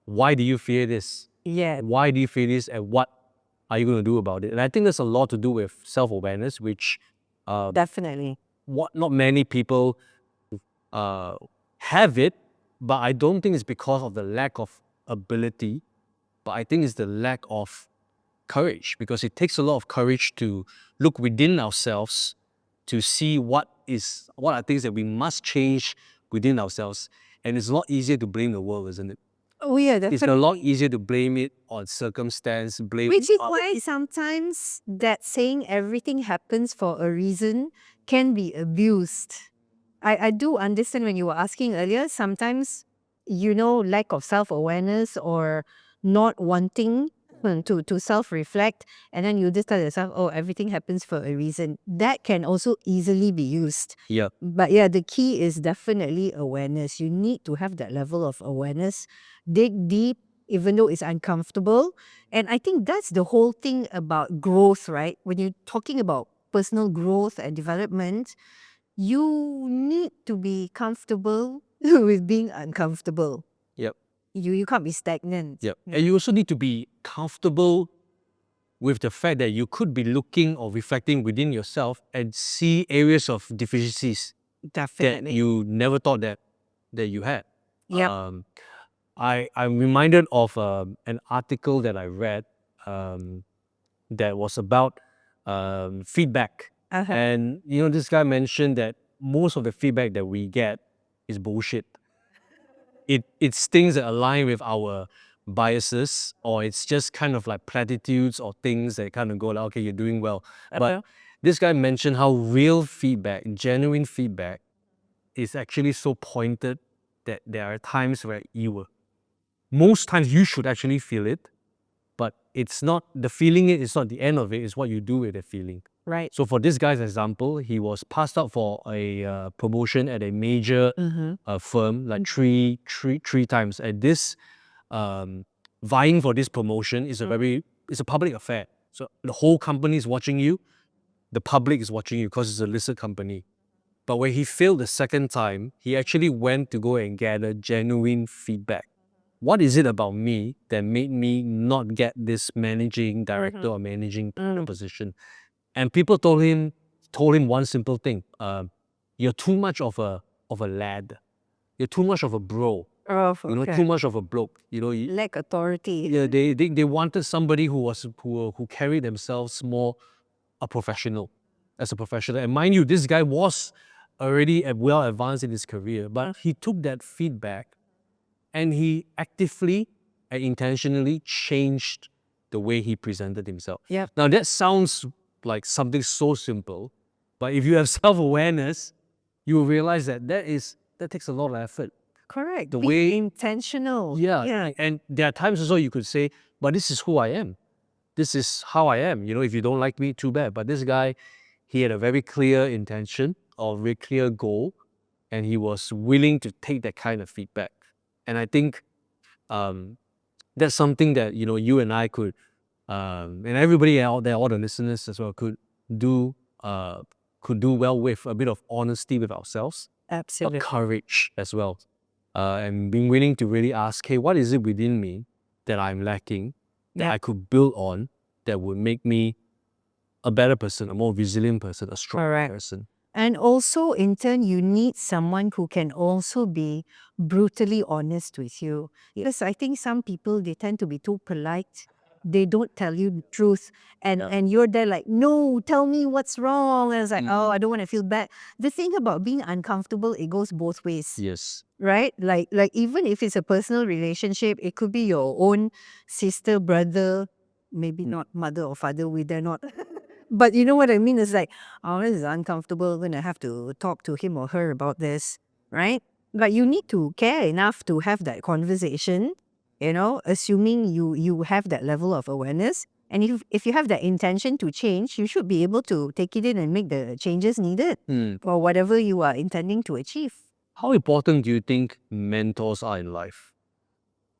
Why do you fear this? Yeah. Why do you feel this, and what are you going to do about it? And I think there's a lot to do with self-awareness, which Definitely. not many people have it, but I don't think it's because of the lack of ability, but I think it's the lack of courage, because it takes a lot of courage to look within ourselves to see what are things that we must change within ourselves. And it's a lot easier to blame the world, isn't it? Oh yeah, It's a lot easier to blame it on circumstance, Which is why sometimes that saying everything happens for a reason can be abused. I do understand when you were asking earlier, sometimes, lack of self-awareness or not wanting to self-reflect, and then you just tell yourself, oh, everything happens for a reason. That can also easily be used. Yeah. But yeah, the key is definitely awareness. You need to have that level of awareness. Dig deep, even though it's uncomfortable. And I think that's the whole thing about growth, right? When you're talking about personal growth and development, you need to be comfortable with being uncomfortable. Yep. You can't be stagnant. Yep. And you also need to be comfortable with the fact that you could be looking or reflecting within yourself and see areas of deficiencies that Definitely. you never thought that you had. Yep. I'm reminded of an article that I read that was about feedback. And this guy mentioned that most of the feedback that we get is bullshit. It's things that align with our biases, or it's just kind of like platitudes or things that kind of go like, okay, you're doing well. But this guy mentioned how real feedback, genuine feedback, is actually so pointed that there are times where most times you should actually feel it, but it's not, the feeling it is not the end of it, it's what you do with the feeling. Right. So for this guy's example, he was passed out for a promotion at a major firm like three times. And this vying for this promotion is it's a public affair. So the whole company is watching you, the public is watching you because it's a listed company. But when he failed the second time, he actually went to go and gather genuine feedback. What is it about me that made me not get this managing director or managing position? And people told him one simple thing: you're too much of a lad. You're too much of a bro. Too much of a bloke. Lack authority. Yeah, they wanted somebody who carried themselves more a professional, as a professional. And mind you, this guy was already well advanced in his career, but he took that feedback and he actively and intentionally changed the way he presented himself. Yep. Now that sounds like something so simple, but if you have self-awareness, you will realize that takes a lot of effort. Correct. The Be way intentional. Yeah. And there are times also you could say, but this is who I am. This is how I am. If you don't like me, too bad. But this guy, he had a very clear intention or very clear goal, and he was willing to take that kind of feedback. And I think that's something that you and I could, and everybody out there, all the listeners as well, could do well with a bit of honesty with ourselves, Absolutely. but courage as well, and being willing to really ask, hey, what is it within me that I'm lacking that I could build on that would make me a better person, a more resilient person, a stronger person. And also, in turn, you need someone who can also be brutally honest with you. Because I think some people, they tend to be too polite. They don't tell you the truth. And you're there like, no, tell me what's wrong. And it's like, oh, I don't want to feel bad. The thing about being uncomfortable, it goes both ways. Yes. Right? Like even if it's a personal relationship, it could be your own sister, brother, maybe not mother or father, they're not. But you know what I mean? It's like, oh, this is uncomfortable. I'm going to have to talk to him or her about this, right? But you need to care enough to have that conversation, assuming you have that level of awareness. And if you have that intention to change, you should be able to take it in and make the changes needed for whatever you are intending to achieve. How important do you think mentors are in life?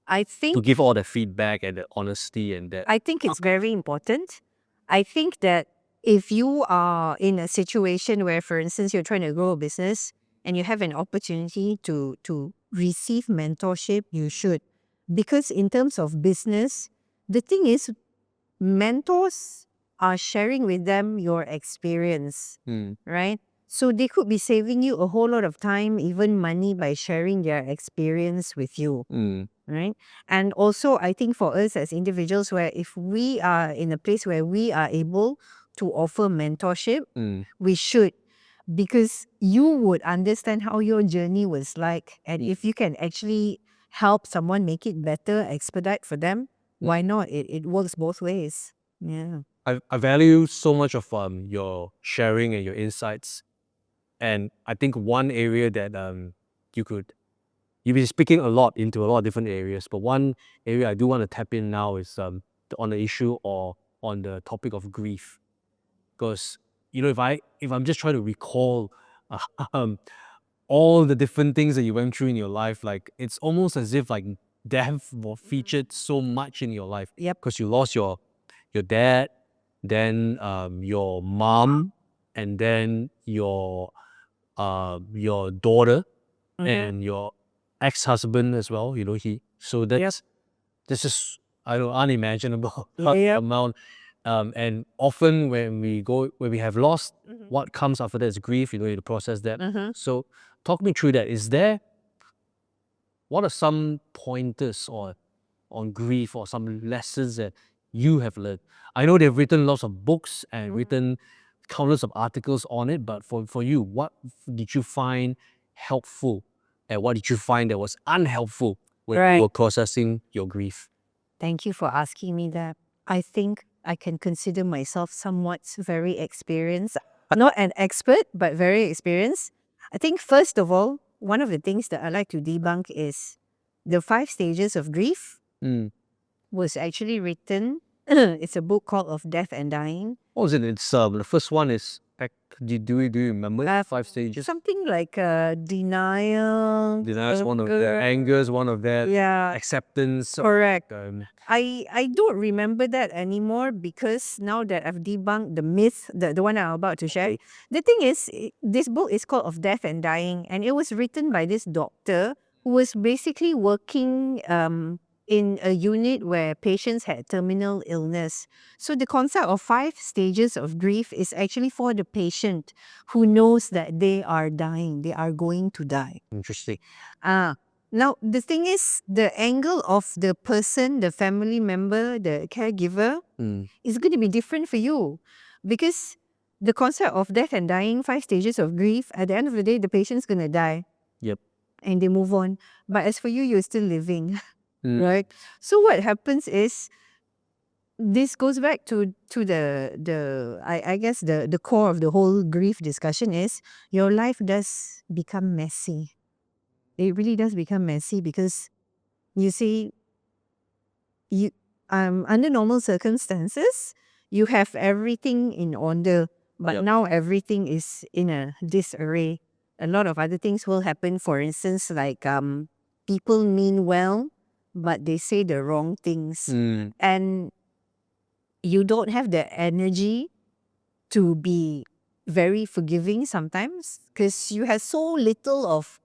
I think to give all the feedback and the honesty and that. I think it's very important. I think that if you are in a situation where, for instance, you're trying to grow a business and you have an opportunity to receive mentorship, you should. Because in terms of business, the thing is, mentors are sharing with them your experience, right? So they could be saving you a whole lot of time, even money, by sharing their experience with you. Right. And also, I think for us as individuals, where if we are in a place where we are able to offer mentorship, we should, because you would understand how your journey was like. And if you can actually help someone make it better, expedite for them, why not? It works both ways. Yeah. I value so much of your sharing and your insights. And I think one area that you've been speaking a lot into a lot of different areas, but one area I do want to tap in now is on the issue or on the topic of grief. Because if I'm just trying to recall um, all the different things that you went through in your life, like it's almost as if like death was featured so much in your life. Yep. Because you lost your dad, then your mom, and then your daughter, and your ex-husband as well. This is unimaginable Yep. amount. And often when we have lost, what comes after that is grief. You need to process that. So talk me through that. What are some pointers on grief or some lessons that you have learned? I know they've written lots of books and written countless of articles on it, but for you, what did you find helpful and what did you find that was unhelpful when you were processing your grief? Thank you for asking me that. I think I can consider myself somewhat very experienced. Not an expert, but very experienced. I think, first of all, one of the things that I like to debunk is the 5 stages of grief was actually written. It's a book called Of Death and Dying. What was it? It's the first one is do you remember it? 5 stages? Something like denial. Denial is one of that. Anger is one of that. Yeah. Acceptance. Correct. I don't remember that anymore, because now that I've debunked the myth, the one I'm about to share. The thing is, this book is called Of Death and Dying, and it was written by this doctor who was basically working in a unit where patients had terminal illness. So the concept of 5 stages of grief is actually for the patient who knows that they are dying, they are going to die. Interesting. Now, the thing is, the angle of the person, the family member, the caregiver, is going to be different for you. Because the concept of death and dying, 5 stages of grief, at the end of the day, the patient's going to die. Yep. And they move on. But as for you, you're still living. Right? So what happens is, this goes back to I guess the core of the whole grief discussion is, your life does become messy. It really does become messy, because you see, you under normal circumstances, you have everything in order, but now everything is in a disarray. A lot of other things will happen. For instance, like people mean well, but they say the wrong things, and you don't have the energy to be very forgiving sometimes, because you have so little of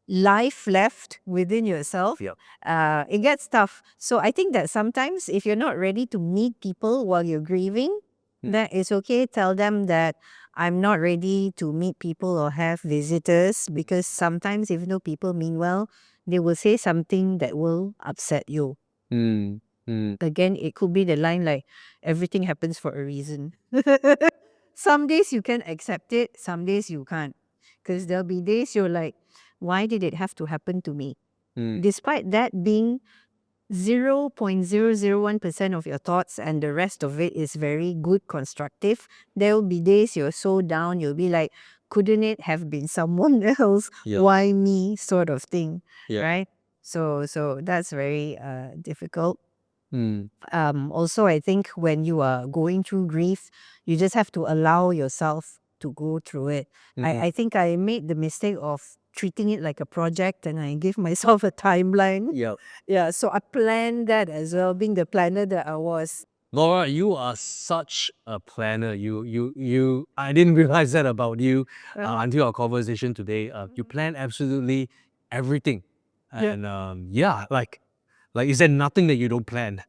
life left within yourself. It gets tough. So I think that sometimes, if you're not ready to meet people while you're grieving, that is okay. Tell them that I'm not ready to meet people or have visitors, because sometimes, even though people mean well, they will say something that will upset you. Again, it could be the line like, everything happens for a reason. Some days you can accept it, some days you can't. Because there'll be days you're like, why did it have to happen to me? Despite that being 0.001% of your thoughts, and the rest of it is very good, constructive, there will be days you're so down, you'll be like, couldn't it have been someone else? Why me? Sort of thing. Right? So that's very difficult. Also, I think when you are going through grief, you just have to allow yourself to go through it. I think I made the mistake of treating it like a project, and I give myself a timeline. Yeah, so I planned that as well, being the planner that I was. Nora, you are such a planner. I didn't realize that about you until our conversation today. You plan absolutely everything. And like is there nothing that you don't plan?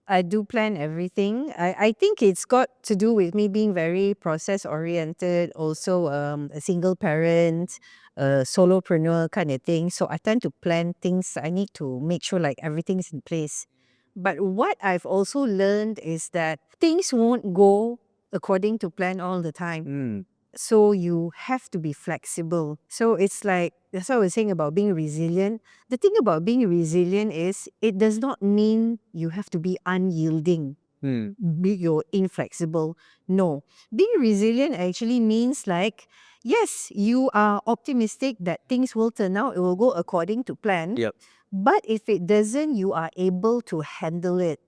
I do plan everything. I think it's got to do with me being very process oriented, also a single parent, a solopreneur kind of thing. So I tend to plan things. I need to make sure like everything's in place. But what I've also learned is that things won't go according to plan all the time. So you have to be flexible. So it's like, that's what I was saying about being resilient. The thing about being resilient is it does not mean you have to be unyielding, be you're inflexible. No. Being resilient actually means like, yes, you are optimistic that things will turn out, it will go according to plan. Yep. But if it doesn't, you are able to handle it.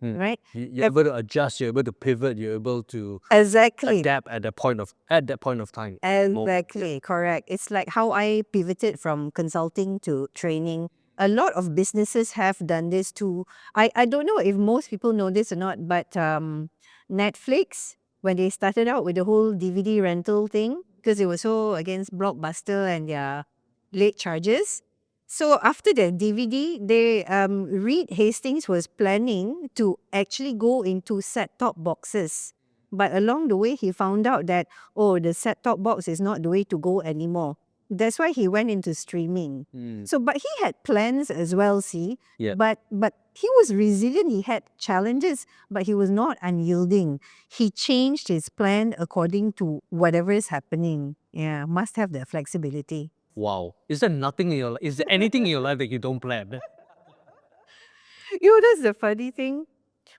Right? You're able to adjust, you're able to pivot, you're able to Exactly. adapt at that point of time. Exactly, correct. It's like how I pivoted from consulting to training. A lot of businesses have done this too. I don't know if most people know this or not, but Netflix, when they started out with the whole DVD rental thing, because it was so against Blockbuster and their late charges. So after the DVD, Reed Hastings was planning to actually go into set-top boxes. But along the way, he found out that, oh, the set-top box is not the way to go anymore. That's why he went into streaming. So, but he had plans as well, see? Yeah. But he was resilient. He had challenges, but he was not unyielding. He changed his plan according to whatever is happening. Yeah, must have the flexibility. Wow. Is there anything in your life that you don't plan? That's the funny thing.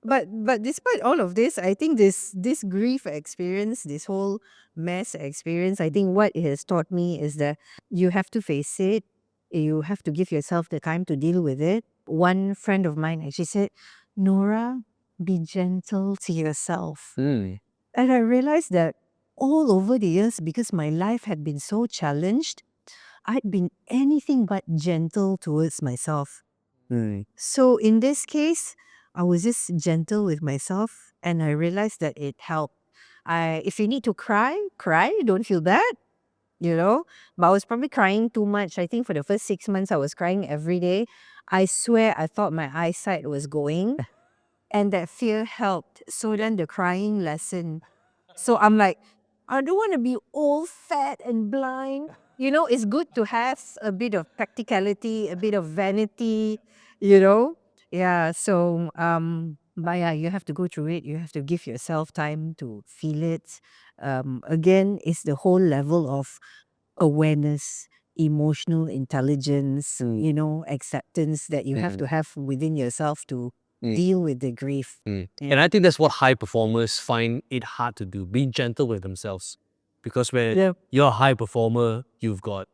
But despite all of this, I think this grief experience, this whole mess experience, I think what it has taught me is that you have to face it. You have to give yourself the time to deal with it. One friend of mine actually said, Nora, be gentle to yourself. And I realized that all over the years, because my life had been so challenged, I'd been anything but gentle towards myself. So in this case, I was just gentle with myself and I realized that it helped. If you need to cry, don't feel bad, But I was probably crying too much. I think for the first 6 months, I was crying every day. I swear I thought my eyesight was going and that fear helped. So then the crying lessened. So I'm like, I don't want to be old, fat, and blind. It's good to have a bit of practicality, a bit of vanity, Yeah, so but yeah, you have to go through it. You have to give yourself time to feel it. Again, it's the whole level of awareness, emotional intelligence, acceptance that you have to have within yourself to deal with the grief. And I think that's what high performers find it hard to do, being gentle with themselves. Because when you're a high performer, you've got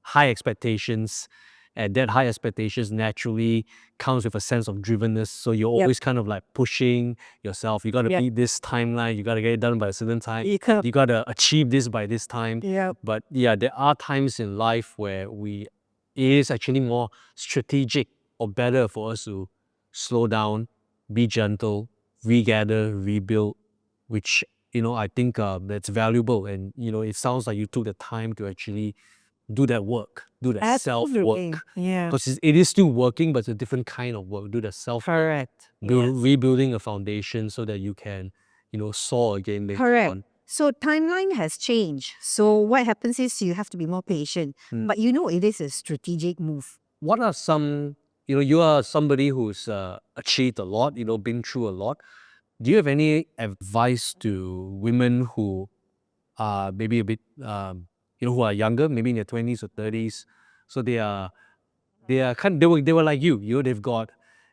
high expectations, and that high expectations naturally comes with a sense of drivenness. So you're always kind of like pushing yourself. You got to meet this timeline. You got to get it done by a certain time. You got to achieve this by this time. But yeah, there are times in life where it is actually more strategic or better for us to slow down, be gentle, regather, rebuild, which, I think that's valuable. And, it sounds like you took the time to actually do that work, do the self-work. Yeah. Because it is still working, but it's a different kind of work. Do the self Correct. rebuilding a foundation so that you can, soar again later Correct. on. So timeline has changed. So what happens is you have to be more patient. But it is a strategic move. What are some, you are somebody who's achieved a lot, been through a lot. Do you have any advice to women who are maybe a bit, who are younger, maybe in their 20s or 30s? So they were like you,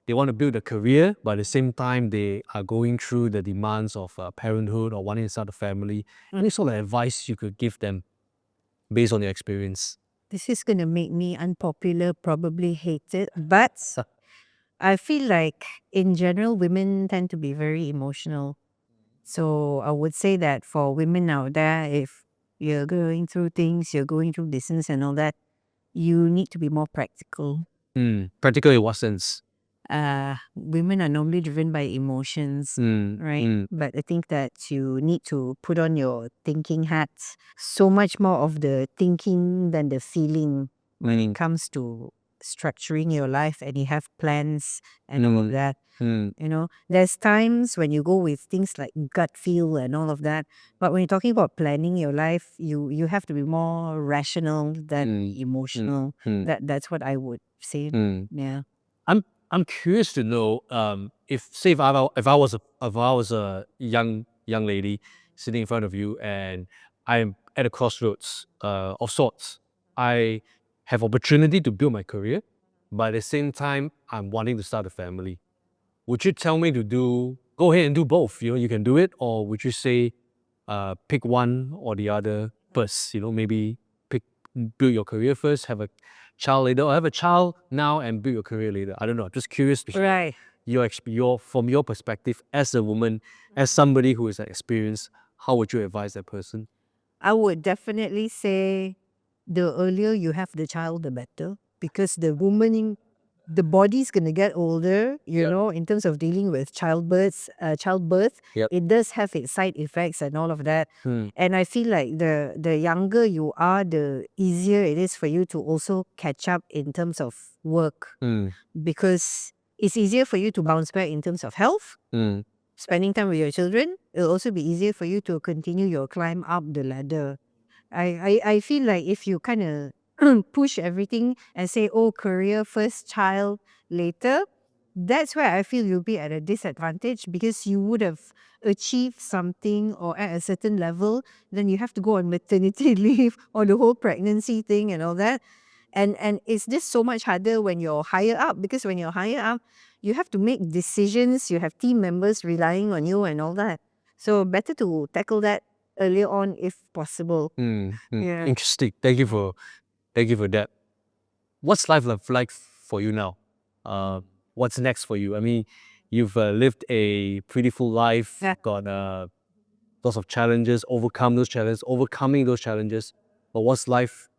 they want to build a career, but at the same time, they are going through the demands of parenthood or wanting to start a family. Any sort of advice you could give them based on your experience? This is going to make me unpopular, probably hated. But I feel like in general, women tend to be very emotional. So I would say that for women out there, if you're going through things, you're going through business and all that, you need to be more practical. Practical in what sense? Women are normally driven by emotions, right? But I think that you need to put on your thinking hats. So much more of the thinking than the feeling when it comes to structuring your life and you have plans and all of that. Mm, There's times when you go with things like gut feel and all of that. But when you're talking about planning your life, you have to be more rational than mm, emotional. mm, That's what I would say. mm. Yeah. I'm curious to know if say if I was a young lady sitting in front of you and I'm at a crossroads of sorts. I have opportunity to build my career, but at the same time I'm wanting to start a family. Would you tell me to go ahead and do both? You can do it, or would you say pick one or the other first? Maybe pick build your career first, have a child later, or have a child now and build your career later. I don't know. I'm just curious to hear Right. from your perspective as a woman, as somebody who is experienced. How would you advise that person? I would definitely say the earlier you have the child, the better. Because the body's going to get older, Yep. in terms of dealing with childbirth. Yep. It does have its side effects and all of that. Hmm. And I feel like the younger you are, the easier it is for you to also catch up in terms of work. Hmm. Because it's easier for you to bounce back in terms of health, Hmm. spending time with your children. It'll also be easier for you to continue your climb up the ladder. I feel like if you kind of push everything and say, oh, career first, child later, that's where I feel you'll be at a disadvantage because you would have achieved something or at a certain level, then you have to go on maternity leave or the whole pregnancy thing and all that. And it's just so much harder when you're higher up because when you're higher up, you have to make decisions, you have team members relying on you and all that. So better to tackle that earlier on if possible. Hmm. Hmm. Yeah. Interesting. Thank you for that. What's life like for you now? What's next for you? I mean, you've lived a pretty full life, Yeah. got lots of challenges, overcoming those challenges. But what's life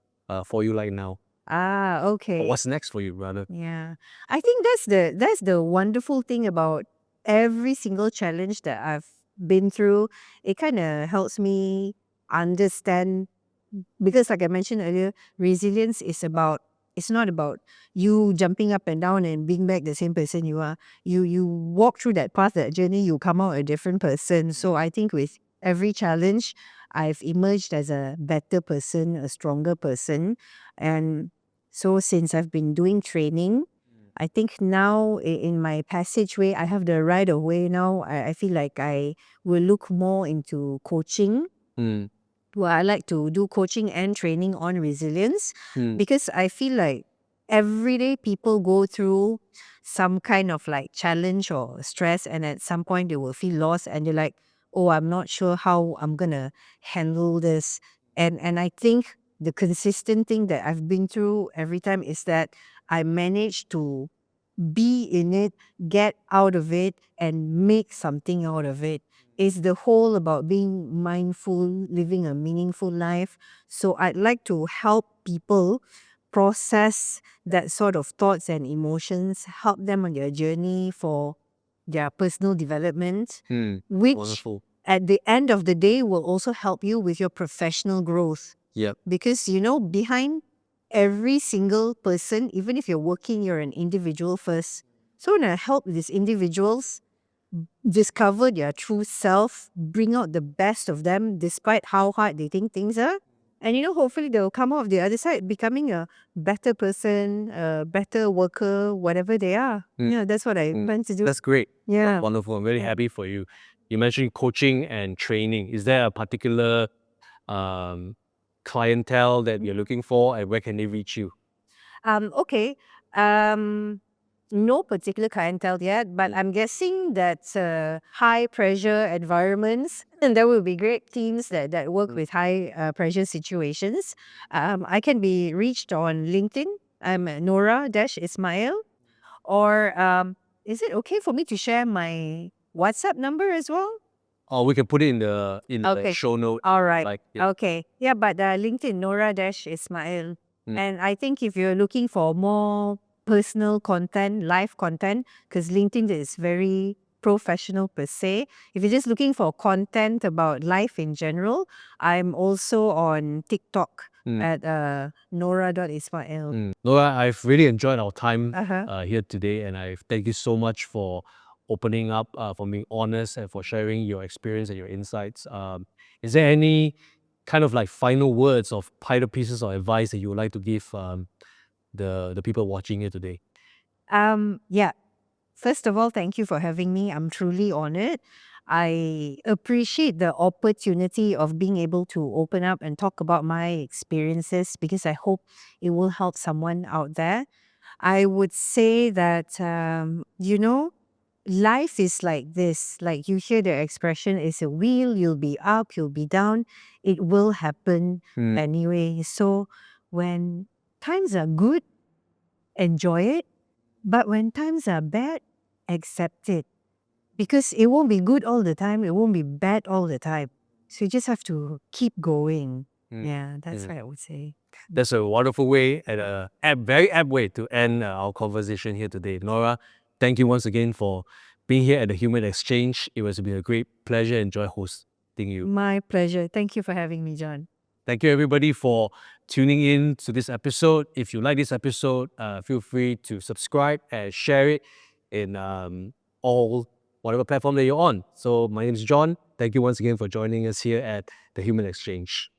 for you like now? Ah, Or okay. what's next for you, rather? Yeah. I think that's the wonderful thing about every single challenge that I've been through. It kind of helps me understand because like I mentioned earlier, resilience is about it's not about you jumping up and down and being back the same person you are. You walk through that path, that journey, you come out a different person. So I think with every challenge, I've emerged as a better person, a stronger person. And so since I've been doing training, I think now in my passageway, I have the right of way now. I feel like I will look more into coaching. Hmm. Well, I like to do coaching and training on resilience Hmm. because I feel like every day people go through some kind of like challenge or stress, and at some point they will feel lost and they're like, oh, I'm not sure how I'm gonna handle this. And I think the consistent thing that I've been through every time is that I manage to be in it, get out of it, and make something out of it. It's the whole about being mindful, living a meaningful life. So I'd like to help people process that sort of thoughts and emotions, help them on their journey for their personal development, Hmm. which Wonderful. at the end of the day will also help you with your professional growth. Yep. Because, behind every single person, even if you're working, you're an individual first. So, when I help these individuals discover their true self, bring out the best of them despite how hard they think things are. And, hopefully they'll come out of the other side becoming a better person, a better worker, whatever they are. Mm. Yeah, that's what I plan to do. That's great. Yeah. Wonderful. I'm very Yeah. happy for you. You mentioned coaching and training. Is there a particular clientele that you're looking for, and where can they reach you? Okay. Um, no particular clientele yet, but I'm guessing that high pressure environments, and there will be great teams that work with high pressure situations. I can be reached on LinkedIn. I'm Nora-Ismail. Or is it okay for me to share my WhatsApp number as well? Or we can put it in the Okay. show note. All right. Like, yeah. Okay. Yeah, but LinkedIn, Nora-Ismail. Mm. And I think if you're looking for more personal content, live content, because LinkedIn is very professional per se. If you're just looking for content about life in general, I'm also on TikTok. at Nora.Ismail. Nora, I've really enjoyed our time Uh-huh. here today, and I thank you so much for opening up, for being honest, and for sharing your experience and your insights. Is there any kind of like final words of pieces of advice that you would like to give the people watching here today? Yeah. First of all, thank you for having me. I'm truly honored. I appreciate the opportunity of being able to open up and talk about my experiences because I hope it will help someone out there. I would say that, life is like this. Like you hear the expression, it's a wheel, you'll be up, you'll be down. It will happen anyway. So when times are good, enjoy it. But when times are bad, accept it. Because it won't be good all the time, it won't be bad all the time. So you just have to keep going. Yeah, that's what I would say. That's a wonderful way and a very apt way to end our conversation here today. Nora, thank you once again for being here at the Human Exchange. It was been a great pleasure and joy hosting you. My pleasure. Thank you for having me, John. Thank you everybody for tuning in to this episode. If you like this episode, feel free to subscribe and share it in all whatever platform that you're on. So my name is John. Thank you once again for joining us here at the Human Exchange.